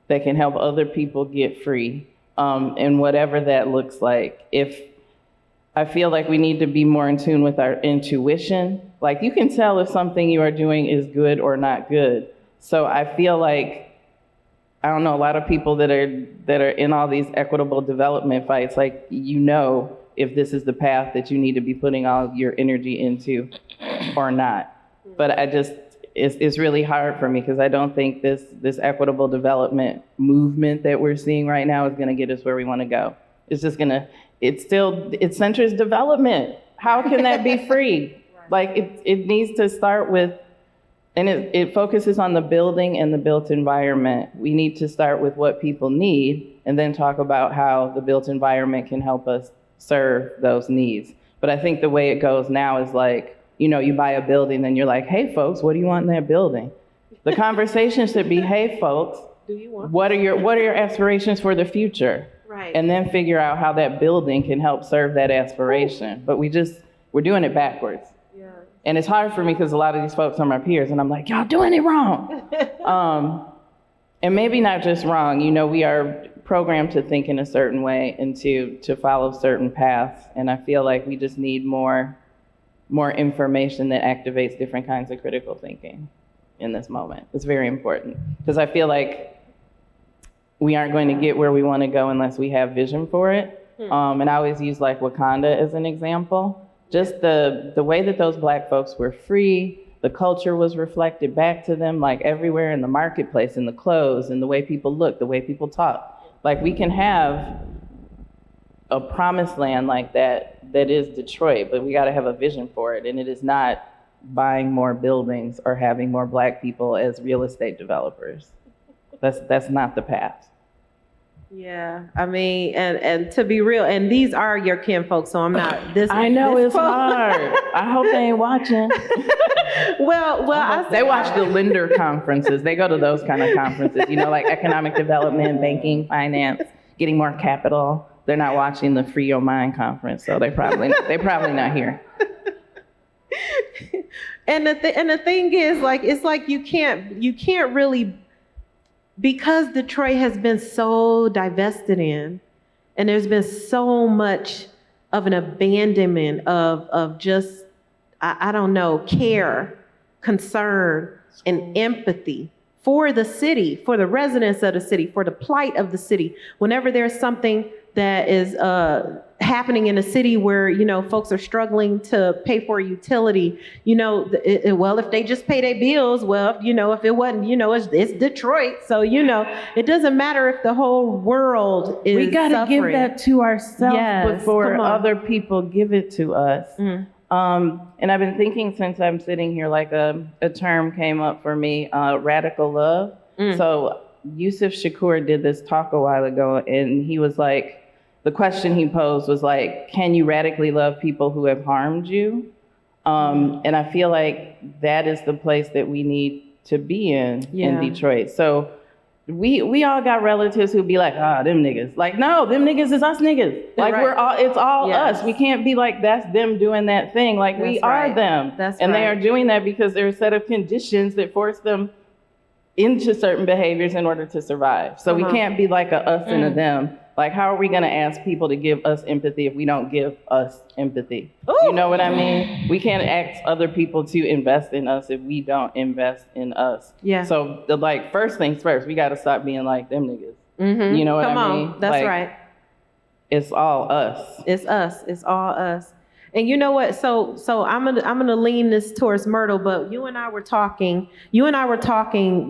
that can help other people get free, and whatever that looks like. If I feel like we need to be more in tune with our intuition. Like you can tell if something you are doing is good or not good. So I feel like, I don't know, a lot of people that are in all these equitable development fights, like, if this is the path that you need to be putting all of your energy into or not. But it's really hard for me because I don't think this equitable development movement that we're seeing right now is gonna get us where we wanna go. It's just gonna, it centers development. How can that be free? Like it needs to start with, and it focuses on the building and the built environment. We need to start with what people need and then talk about how the built environment can help us serve those needs. But I think the way it goes now is like, you buy a building and you're like, hey folks, what do you want in that building? The conversation should be, hey folks, what are your aspirations for the future? Right. And then figure out how that building can help serve that aspiration. But we're doing it backwards. Yeah. And it's hard for me because a lot of these folks are my peers and I'm like, y'all doing it wrong. And maybe not just wrong, we are programmed to think in a certain way and to follow certain paths. And I feel like we just need more information that activates different kinds of critical thinking in this moment. It's very important because I feel like we aren't going to get where we want to go unless we have vision for it. And I always use like Wakanda as an example. Just the way that those Black folks were free, the culture was reflected back to them, like everywhere in the marketplace, in the clothes, and the way people look, the way people talk. Like we can have a promised land like that is Detroit, but we got to have a vision for it. And it is not buying more buildings or having more Black people as real estate developers. That's not the path. Yeah, I mean, and to be real, and these are your kin folks, so I'm not this. I know it's hard. I hope they ain't watching. Well, they watch the lender conferences. They go to those kind of conferences, like economic development, banking, finance, getting more capital. They're not watching the Free Your Mind conference, so they probably not here. And the thing is, like, it's like you can't really. Because Detroit has been so divested in, and there's been so much of an abandonment of just, I don't know, care, concern, and empathy for the city, for the residents of the city, for the plight of the city. Whenever there's something that is happening in a city where, folks are struggling to pay for a utility, well, if they just pay their bills, well, if it wasn't, it's Detroit. So, it doesn't matter if the whole world is We got to give that to ourselves before other people give it to us. And I've been thinking since I'm sitting here, like a term came up for me, radical love. So Yusuf Shakur did this talk a while ago, and he was like, the question he posed was like, can you radically love people who have harmed you? And I feel like that is the place that we need to be in Detroit. So we all got relatives who be like, them niggas. Like, no, them niggas is us niggas. Like it's all us. We can't be like, that's them doing that thing. Like we are them. And they are doing that because there are a set of conditions that force them into certain behaviors in order to survive. So we can't be like a us and a them. Like, how are we going to ask people to give us empathy if we don't give us empathy? Ooh. You know what I mean? We can't ask other people to invest in us if we don't invest in us. Yeah. So, first things first, we got to stop being like them niggas. Mm-hmm. You know what I mean? That's right. It's all us. It's us. It's all us. And you know what? So I'm gonna lean this towards Myrtle, but you and I were talking.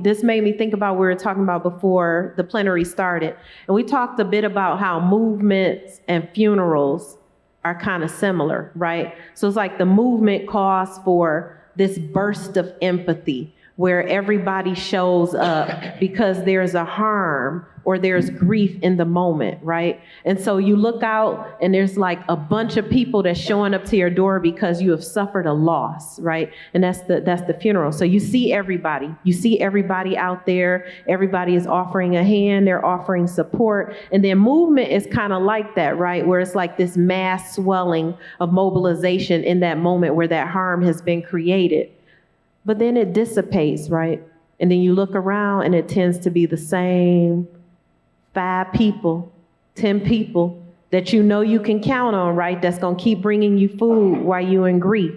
This made me think about what we were talking about before the plenary started, and we talked a bit about how movements and funerals are kind of similar, right? So it's like the movement calls for this burst of empathy where everybody shows up because there's a harm or there's grief in the moment, right? And so you look out and there's like a bunch of people that's showing up to your door because you have suffered a loss, right? And that's the funeral. So you see everybody out there. Everybody is offering a hand, they're offering support. And then movement is kind of like that, right? Where it's like this mass swelling of mobilization in that moment where that harm has been created. But then it dissipates, right? And then you look around and it tends to be the same 5 people, 10 people that you can count on, right? That's going to keep bringing you food while you're in grief.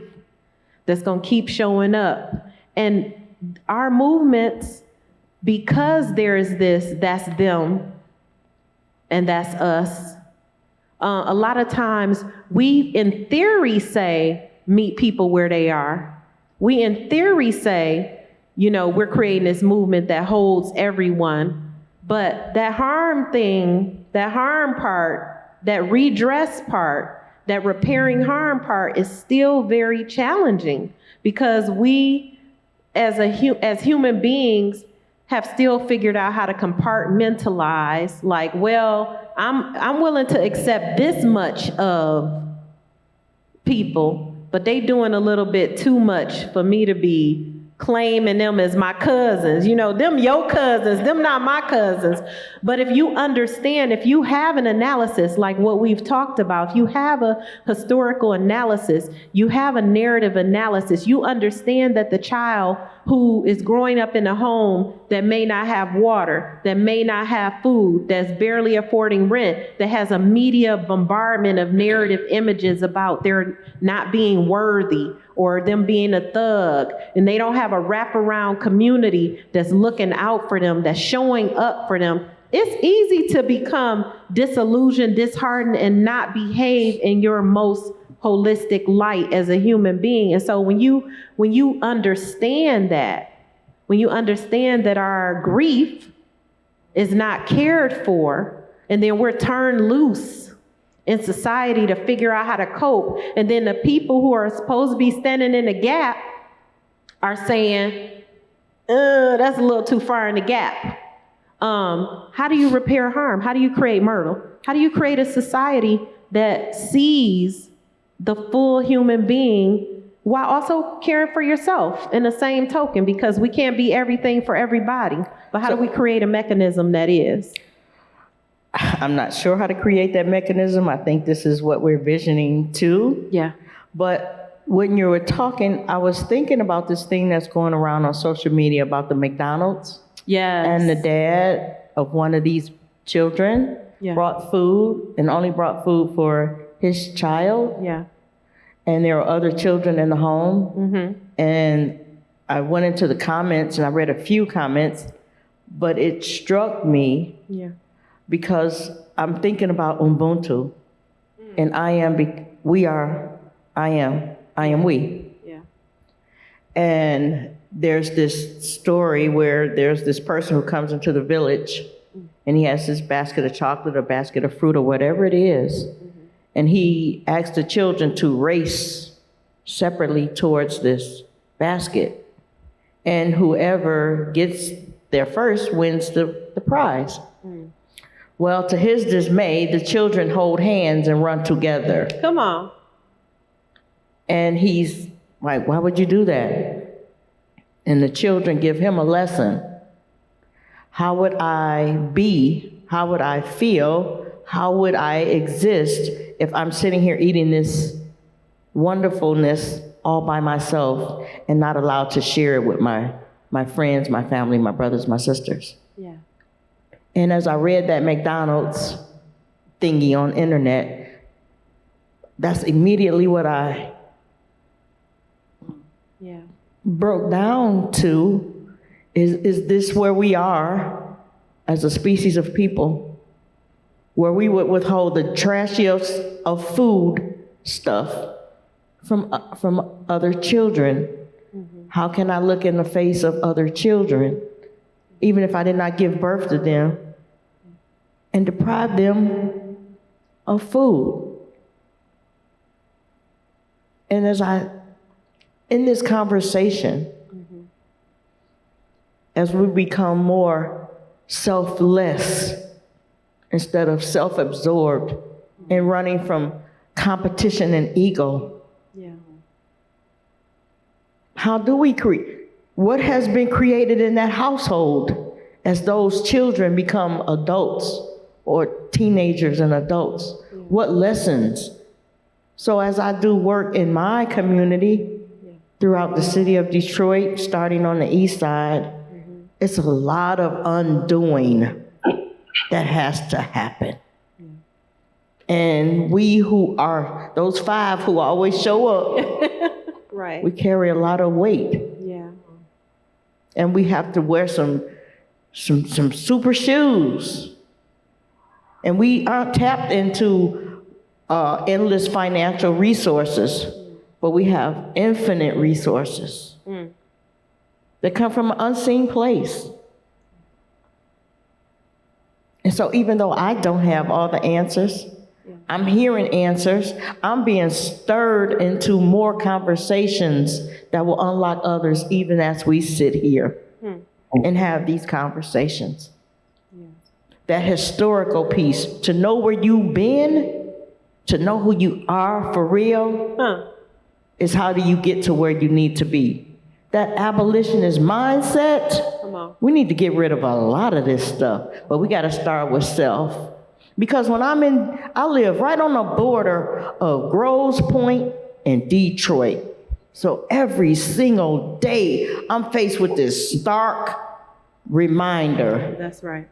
That's going to keep showing up. And our movements, because there is this, that's them, and that's us, A lot of times we, in theory, say, meet people where they are. We, in theory, say, you know, we're creating this movement that holds everyone. But that harm thing, that harm part, that redress part, that repairing harm part is still very challenging because we, as human beings, have still figured out how to compartmentalize, like, well, I'm willing to accept this much of people, but they doing a little bit too much for me to be claiming them as my cousins. You know, them your cousins, them not my cousins. But if you understand, if you have an analysis like what we've talked about, if you have a historical analysis, you have a narrative analysis, you understand that the child who is growing up in a home that may not have water, that may not have food, that's barely affording rent, that has a media bombardment of narrative images about their not being worthy or them being a thug, and they don't have a wraparound community that's looking out for them, that's showing up for them, it's easy to become disillusioned, disheartened, and not behave in your most holistic light as a human being. And so when you understand that, when you understand that our grief is not cared for, and then we're turned loose in society to figure out how to cope, and then the people who are supposed to be standing in the gap are saying, that's a little too far in the gap. How do you repair harm? How do you create Myrtle? How do you create a society that sees the full human being while also caring for yourself in the same token? Because we can't be everything for everybody. But how do we create a mechanism that is? I'm not sure how to create that mechanism. I think this is what we're visioning too. Yeah. But when you were talking, I was thinking about this thing that's going around on social media about the McDonald's. Yes. And the dad of one of these children brought food and only brought food for his child. Yeah. And there were other children in the home. Mm-hmm. And I went into the comments and I read a few comments, but it struck me because I'm thinking about Ubuntu, and I am we. Yeah. And there's this story where there's this person who comes into the village and he has this basket of chocolate, a basket of fruit, or whatever it is. And he asks the children to race separately towards this basket. And whoever gets there first wins the prize. Well, to his dismay, the children hold hands and run together. Come on. And he's like, why would you do that? And the children give him a lesson. How would I be? How would I feel? How would I exist if I'm sitting here eating this wonderfulness all by myself and not allowed to share it with my friends, my family, my brothers, my sisters? Yeah. And as I read that McDonald's thingy on internet, that's immediately what I broke down to. Is this where we are as a species of people, where we would withhold the trashiest of food stuff from other children? How can I look in the face of other children, even if I did not give birth to them, and deprive them of food? And in this conversation, as we become more selfless instead of self-absorbed and running from competition and ego, how do we create? What has been created in that household as those children become adults or teenagers and adults? What lessons? So as I do work in my community throughout the city of Detroit, starting on the east side, it's a lot of undoing that has to happen. And we who are, those 5 who always show up, right, we carry a lot of weight. Yeah. And we have to wear some super shoes. And we aren't tapped into endless financial resources, but we have infinite resources that come from an unseen place. And so even though I don't have all the answers, I'm hearing answers. I'm being stirred into more conversations that will unlock others even as we sit here and have these conversations. That historical piece, to know where you've been, to know who you are for real, is how do you get to where you need to be. That abolitionist mindset, we need to get rid of a lot of this stuff, but we got to start with self. Because when I live right on the border of Grosse Pointe and Detroit. So every single day, I'm faced with this stark reminder. That's right.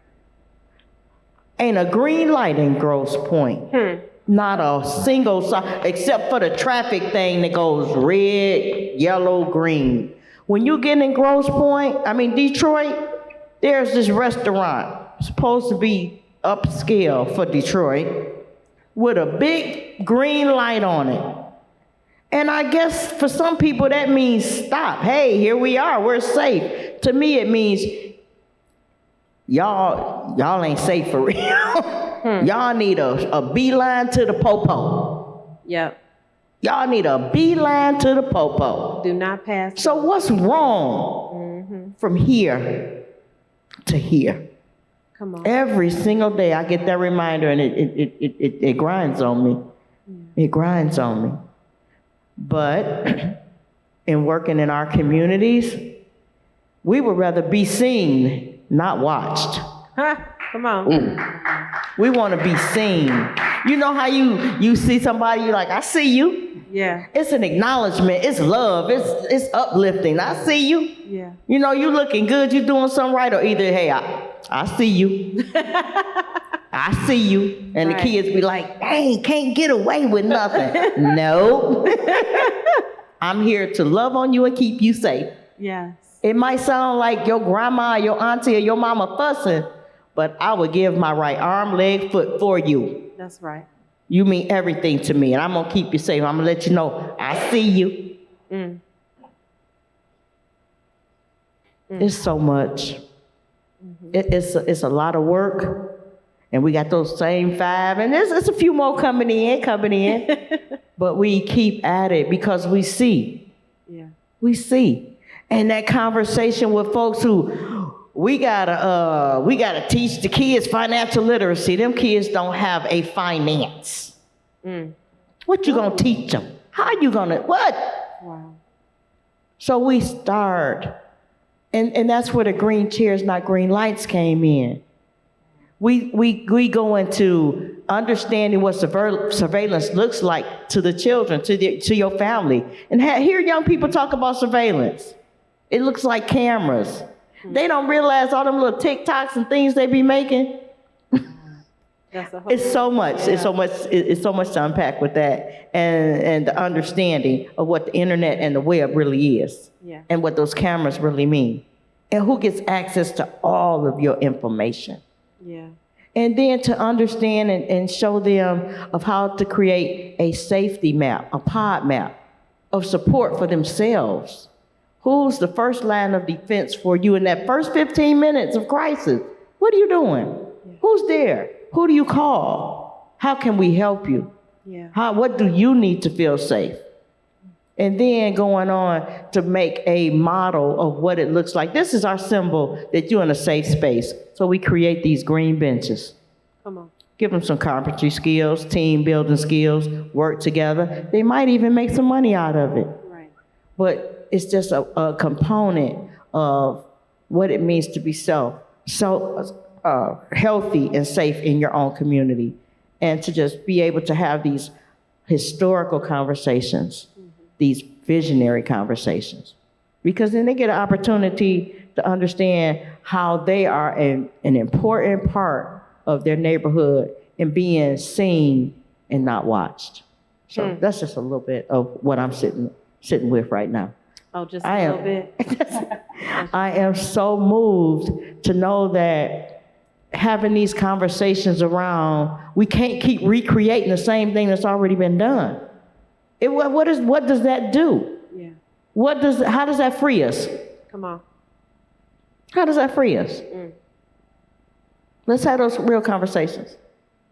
Ain't a green light in Grosse Pointe. Not a single sign, except for the traffic thing that goes red, yellow, green. When you get in Detroit, there's this restaurant, supposed to be upscale for Detroit, with a big green light on it. And I guess for some people that means stop. Hey, here we are, we're safe. To me it means y'all ain't safe for real. Y'all need a beeline to the popo. Yep. Y'all need a beeline to the popo. Do not pass. So what's wrong from here to here? Come on. Every single day I get that reminder, and it grinds on me. It grinds on me. But in working in our communities, we would rather be seen, not watched. Come on. We want to be seen. You know how you see somebody, you're like, I see you. Yeah. It's an acknowledgement. It's love. It's uplifting. I see you. Yeah. You know, you looking good. You doing something right. Or either, hey, I see you. I see you. And the kids be like, dang, can't get away with nothing. No. I'm here to love on you and keep you safe. Yes. It might sound like your grandma, your auntie, or your mama fussing, but I would give my right arm, leg, foot for you. That's right. You mean everything to me, and I'm going to keep you safe. I'm going to let you know I see you. It's so much. It's a lot of work, and we got those same 5, and there's a few more coming in. But we keep at it because we see. Yeah. We see. And that conversation with folks who we gotta teach the kids financial literacy. Them kids don't have a finance. What you gonna teach them? How you gonna, what? Wow. So we start, and that's where the green chairs, not green lights came in. We go into understanding what surveillance looks like to the children, to your family. And hear young people talk about surveillance. It looks like cameras. They don't realize all them little TikToks and things they be making. It's so much. Yeah. It's so much to unpack with that, and the understanding of what the internet and the web really is, and what those cameras really mean, and who gets access to all of your information. Yeah. And then to understand and show them of how to create a safety map, a pod map of support for themselves. Who's the first line of defense for you in that first 15 minutes of crisis? What are you doing? Yeah. Who's there? Who do you call? How can we help you? Yeah. What do you need to feel safe? And then going on to make a model of what it looks like. This is our symbol that you're in a safe space. So we create these green benches. Come on. Give them some carpentry skills, team building skills, work together. They might even make some money out of it. Right. But it's just a component of what it means to be healthy and safe in your own community, and to just be able to have these historical conversations, these visionary conversations, because then they get an opportunity to understand how they are an important part of their neighborhood and being seen and not watched. So that's just a little bit of what I'm sitting with right now. Oh, just a little bit. I am so moved to know that having these conversations around we can't keep recreating the same thing that's already been done. What does that do? Yeah. How does that free us? Come on. How does that free us? Let's have those real conversations.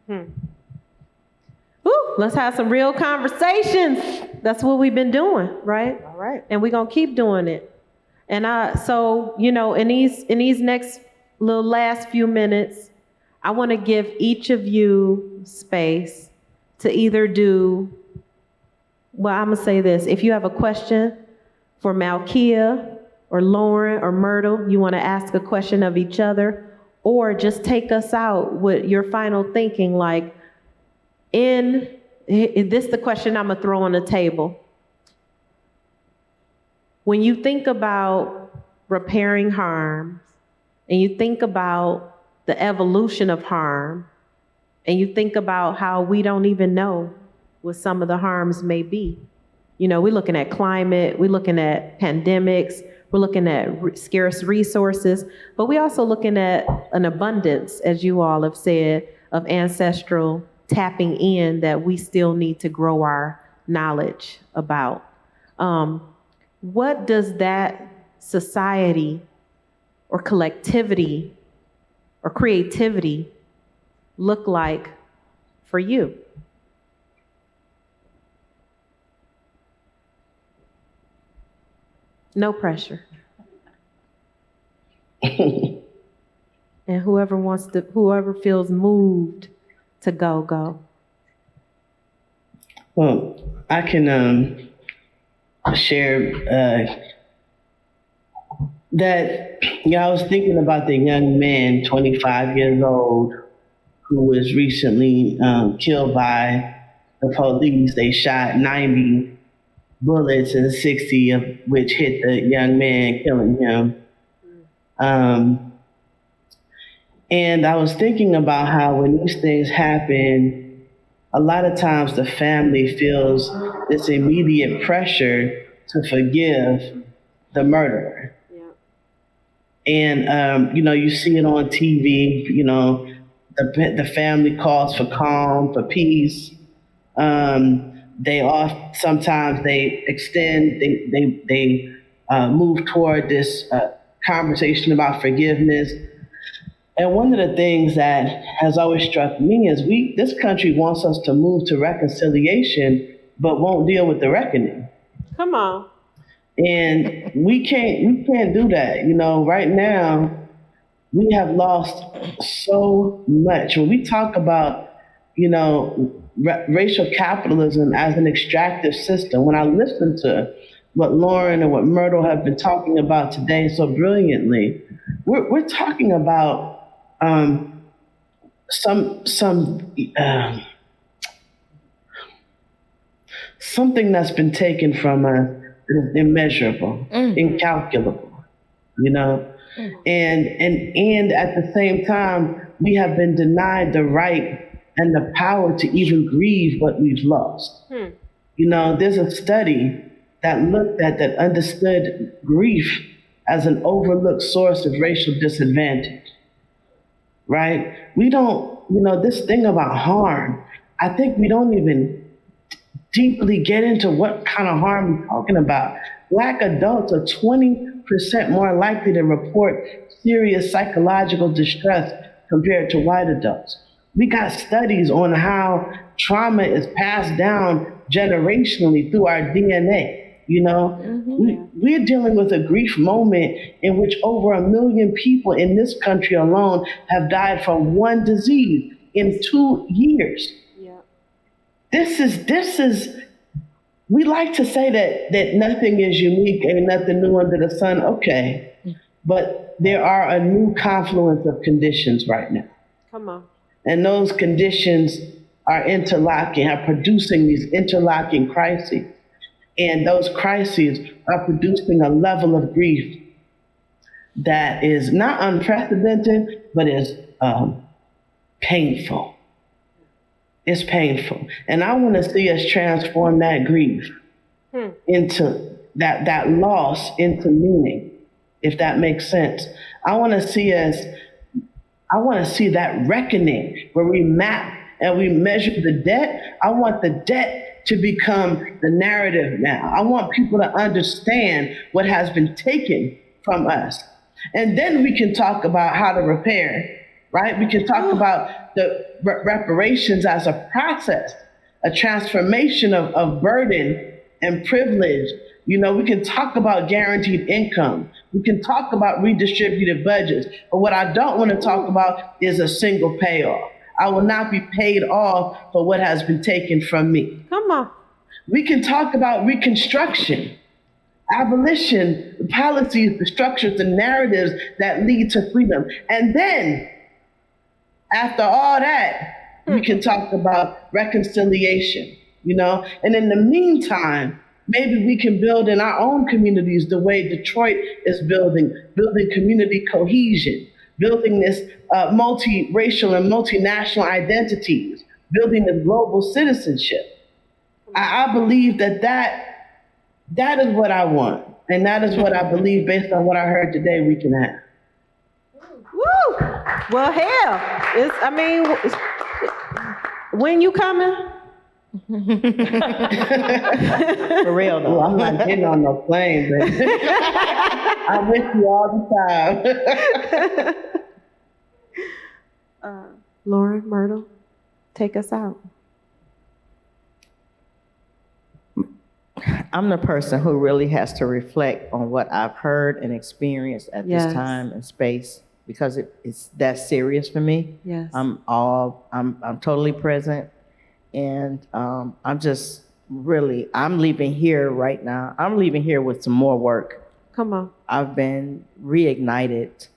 Ooh, let's have some real conversations. That's what we've been doing, right? All right. And we're gonna keep doing it. And so, in these next little last few minutes, I want to give each of you space to either do, well, I'm gonna say this. If you have a question for Malkia or Lauren or Myrtle, you want to ask a question of each other, or just take us out with your final thinking, like, is this the question I'm gonna throw on the table? When you think about repairing harm, and you think about the evolution of harm, and you think about how we don't even know what some of the harms may be. We're looking at climate, we're looking at pandemics, we're looking at scarce resources, but we're also looking at an abundance, as you all have said, of ancestral tapping in that we still need to grow our knowledge about. What does that society or collectivity or creativity look like for you? No pressure. And whoever feels moved to go. Well, I can share that, I was thinking about the young man, 25 years old, who was recently killed by the police. They shot 90 bullets and 60 of which hit the young man, killing him. And I was thinking about how when these things happen, a lot of times the family feels this immediate pressure to forgive the murderer. And, you see it on TV, the family calls for calm, for peace. Sometimes they extend, they move toward this conversation about forgiveness. And one of the things that has always struck me is this country wants us to move to reconciliation, but won't deal with the reckoning. Come on. And we can't do that. Right now, we have lost so much. When we talk about, racial capitalism as an extractive system, when I listen to what Lauren and what Myrtle have been talking about today so brilliantly, we're talking about something that's been taken from us, immeasurable, incalculable, and at the same time, we have been denied the right and the power to even grieve what we've lost. There's a study that understood grief as an overlooked source of racial disadvantage, right? We don't, this thing about harm, I think we don't even deeply get into what kind of harm we're talking about. Black adults are 20% more likely to report serious psychological distress compared to white adults. We got studies on how trauma is passed down generationally through our DNA. We're dealing with a grief moment in which over 1 million people in this country alone have died from one disease in 2 years. Yeah. This is. We like to say that nothing is unique, ain't nothing new under the sun. Okay, but there are a new confluence of conditions right now. Come on. And those conditions are producing these interlocking crises. And those crises are producing a level of grief that is not unprecedented, but is painful. It's painful. And I want to see us transform that grief into that loss into meaning, if that makes sense. I want to see that reckoning where we map and we measure the debt, I want the debt to become the narrative now. I want people to understand what has been taken from us. And then we can talk about how to repair, right? We can talk about the reparations as a process, a transformation of burden and privilege. We can talk about guaranteed income. We can talk about redistributive budgets. But what I don't want to talk about is a single payoff. I will not be paid off for what has been taken from me. Come on. We can talk about reconstruction, abolition, the policies, the structures, the narratives that lead to freedom. And then, after all that, we can talk about reconciliation, And in the meantime, maybe we can build in our own communities the way Detroit is building community cohesion, building this multiracial and multinational identities, building the global citizenship. I believe that is what I want. And that is what I believe, based on what I heard today, we can have. Woo! Well, hell, when you coming? For real, though. Well, I'm not getting on no plane, but I'm with you all the time. Lauren, Myrtle, take us out. I'm the person who really has to reflect on what I've heard and experienced at this time and space, because it's that serious for me. Yes. I'm totally present, and I'm leaving here right now. I'm leaving here with some more work. Come on. I've been reignited.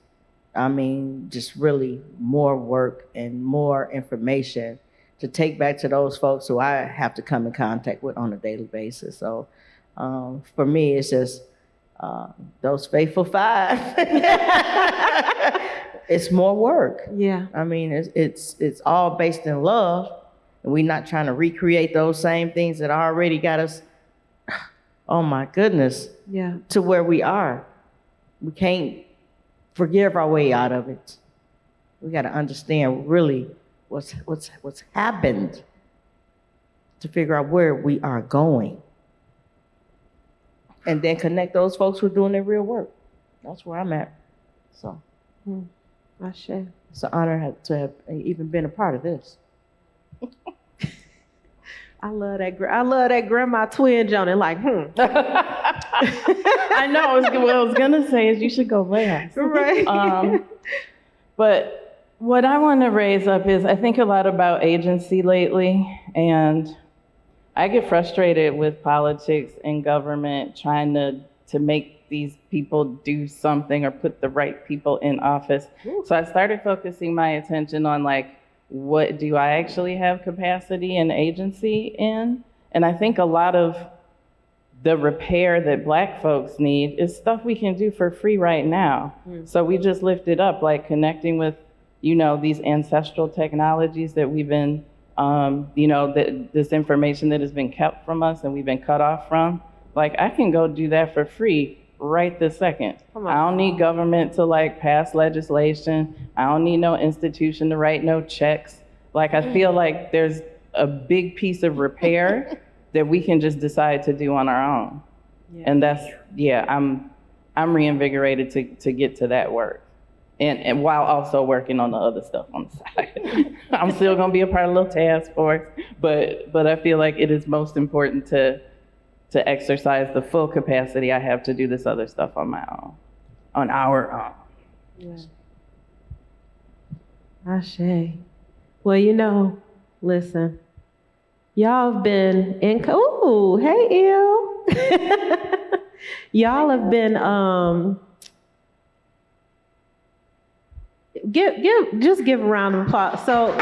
Just really more work and more information to take back to those folks who I have to come in contact with on a daily basis. So for me, it's just those faithful five. It's more work. Yeah. It's all based in love, and we're not trying to recreate those same things that already got us, oh my goodness, to where we are. We can't forgive our way out of it. We got to understand really what's happened to figure out where we are going. And then connect those folks who are doing their real work. That's where I'm at. So it's an honor to have even been a part of this. I love that grandma twin Johnny, like, I know, what I was gonna say is you should go last. Right. But what I want to raise up is, I think a lot about agency lately, and I get frustrated with politics and government trying to make these people do something or put the right people in office. Ooh. So I started focusing my attention on, what do I actually have capacity and agency in? And I think a lot of the repair that Black folks need is stuff we can do for free right now. So we just lifted up, connecting with, these ancestral technologies that we've been, this information that has been kept from us and we've been cut off from. I can go do that for free right this second. I don't need government to pass legislation. I don't need no institution to write no checks. I feel like there's a big piece of repair that we can just decide to do on our own. Yeah. And that's, I'm reinvigorated to get to that work. And while also working on the other stuff on the side. I'm still gonna be a part of a little task force, but I feel like it is most important to exercise the full capacity I have to do this other stuff on my own, on our own. Yeah. Ashe. Well, listen, y'all have been ooh, hey, Ew. Y'all have been, just give a round of applause. So,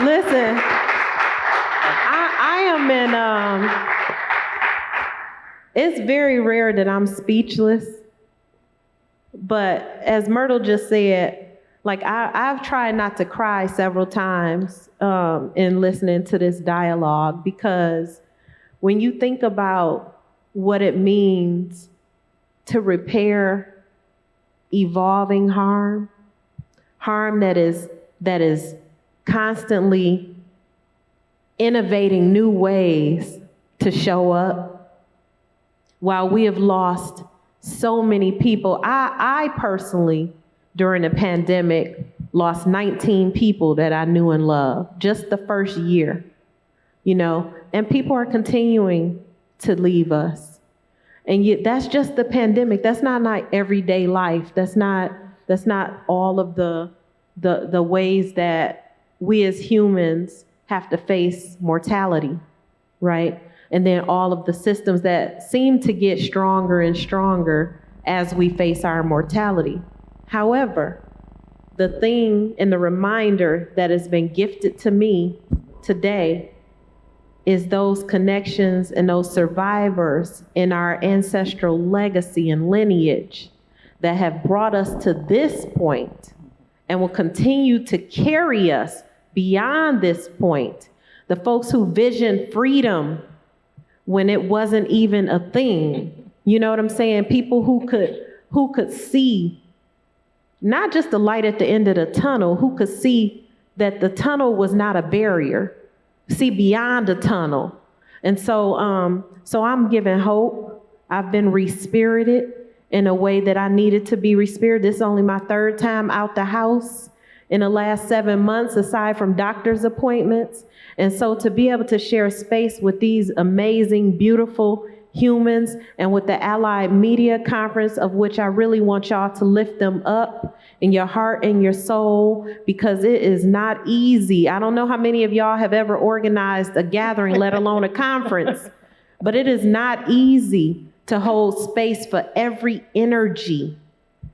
listen, I am in, it's very rare that I'm speechless, but as Myrtle just said, I've tried not to cry several times in listening to this dialogue, because when you think about what it means to repair evolving harm that is constantly innovating new ways to show up, while we have lost so many people. I personally, during the pandemic, lost 19 people that I knew and loved, just the first year, and people are continuing to leave us. And yet that's just the pandemic. That's not like everyday life. That's not all of the ways that we as humans have to face mortality, right? And then all of the systems that seem to get stronger and stronger as we face our mortality. However, the thing and the reminder that has been gifted to me today is those connections and those survivors in our ancestral legacy and lineage that have brought us to this point and will continue to carry us beyond this point. The folks who visioned freedom when it wasn't even a thing. You know what I'm saying? People who could see not just the light at the end of the tunnel, who could see that the tunnel was not a barrier, see beyond the tunnel. And so I'm given hope. I've been respirited in a way that I needed to be respirited. This is only my third time out the house in the last 7 months, aside from doctor's appointments. And so to be able to share space with these amazing, beautiful humans and with the Allied Media Conference, of which I really want y'all to lift them up in your heart and your soul, because it is not easy. I don't know how many of y'all have ever organized a gathering, let alone a conference, but it is not easy to hold space for every energy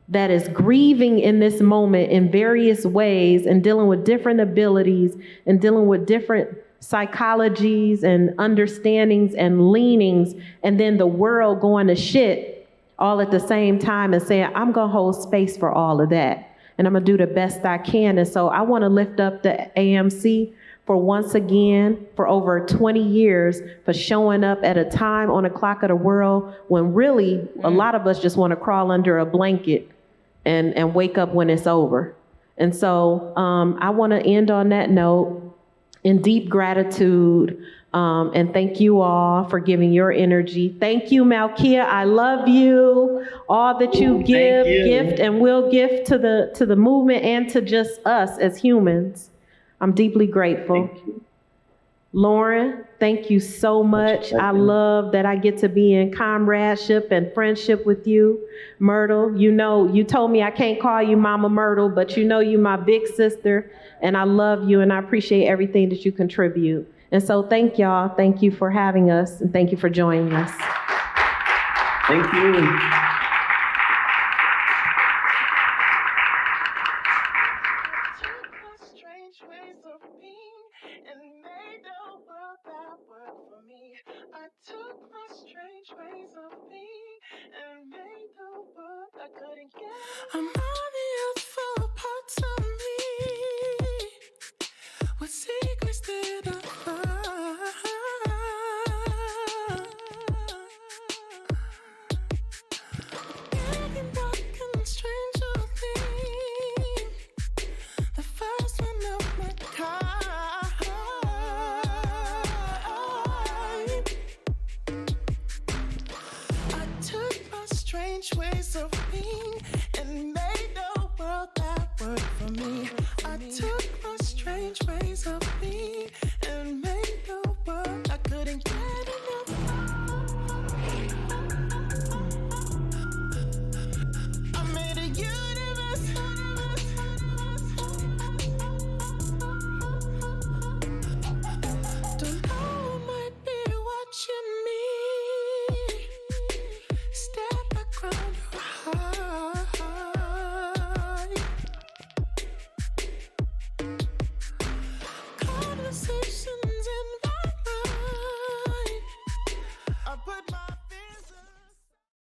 that is grieving in this moment in various ways and dealing with different abilities and dealing with different psychologies and understandings and leanings, and then the world going to shit all at the same time and saying, I'm going to hold space for all of that, and I'm going to do the best I can. And so I want to lift up the AMC for once again, for over 20 years, for showing up at a time on the clock of the world when really a lot of us just want to crawl under a blanket and wake up when it's over. And so I want to end on that note in deep gratitude, and thank you all for giving your energy. Thank you, Malkia. I love you. All that you give, gift, and will give to the movement and to just us as humans. I'm deeply grateful. Lauren, thank you so much. I love that I get to be in comradeship and friendship with you. Myrtle, you told me I can't call you Mama Myrtle, but you my big sister, and I love you, and I appreciate everything that you contribute. And so thank y'all. Thank you for having us, and thank you for joining us. Thank you. I took my strange ways of being and made the world I couldn't get. I'm only up for parts of me with secrets that I find. Getting dark and stranger thing. The first one of my kind. Strange ways of being and made the world that worked for me. I took my strange ways of being and made the world I couldn't get enough. I made a universe. Don't know who might be watching me. Step back round.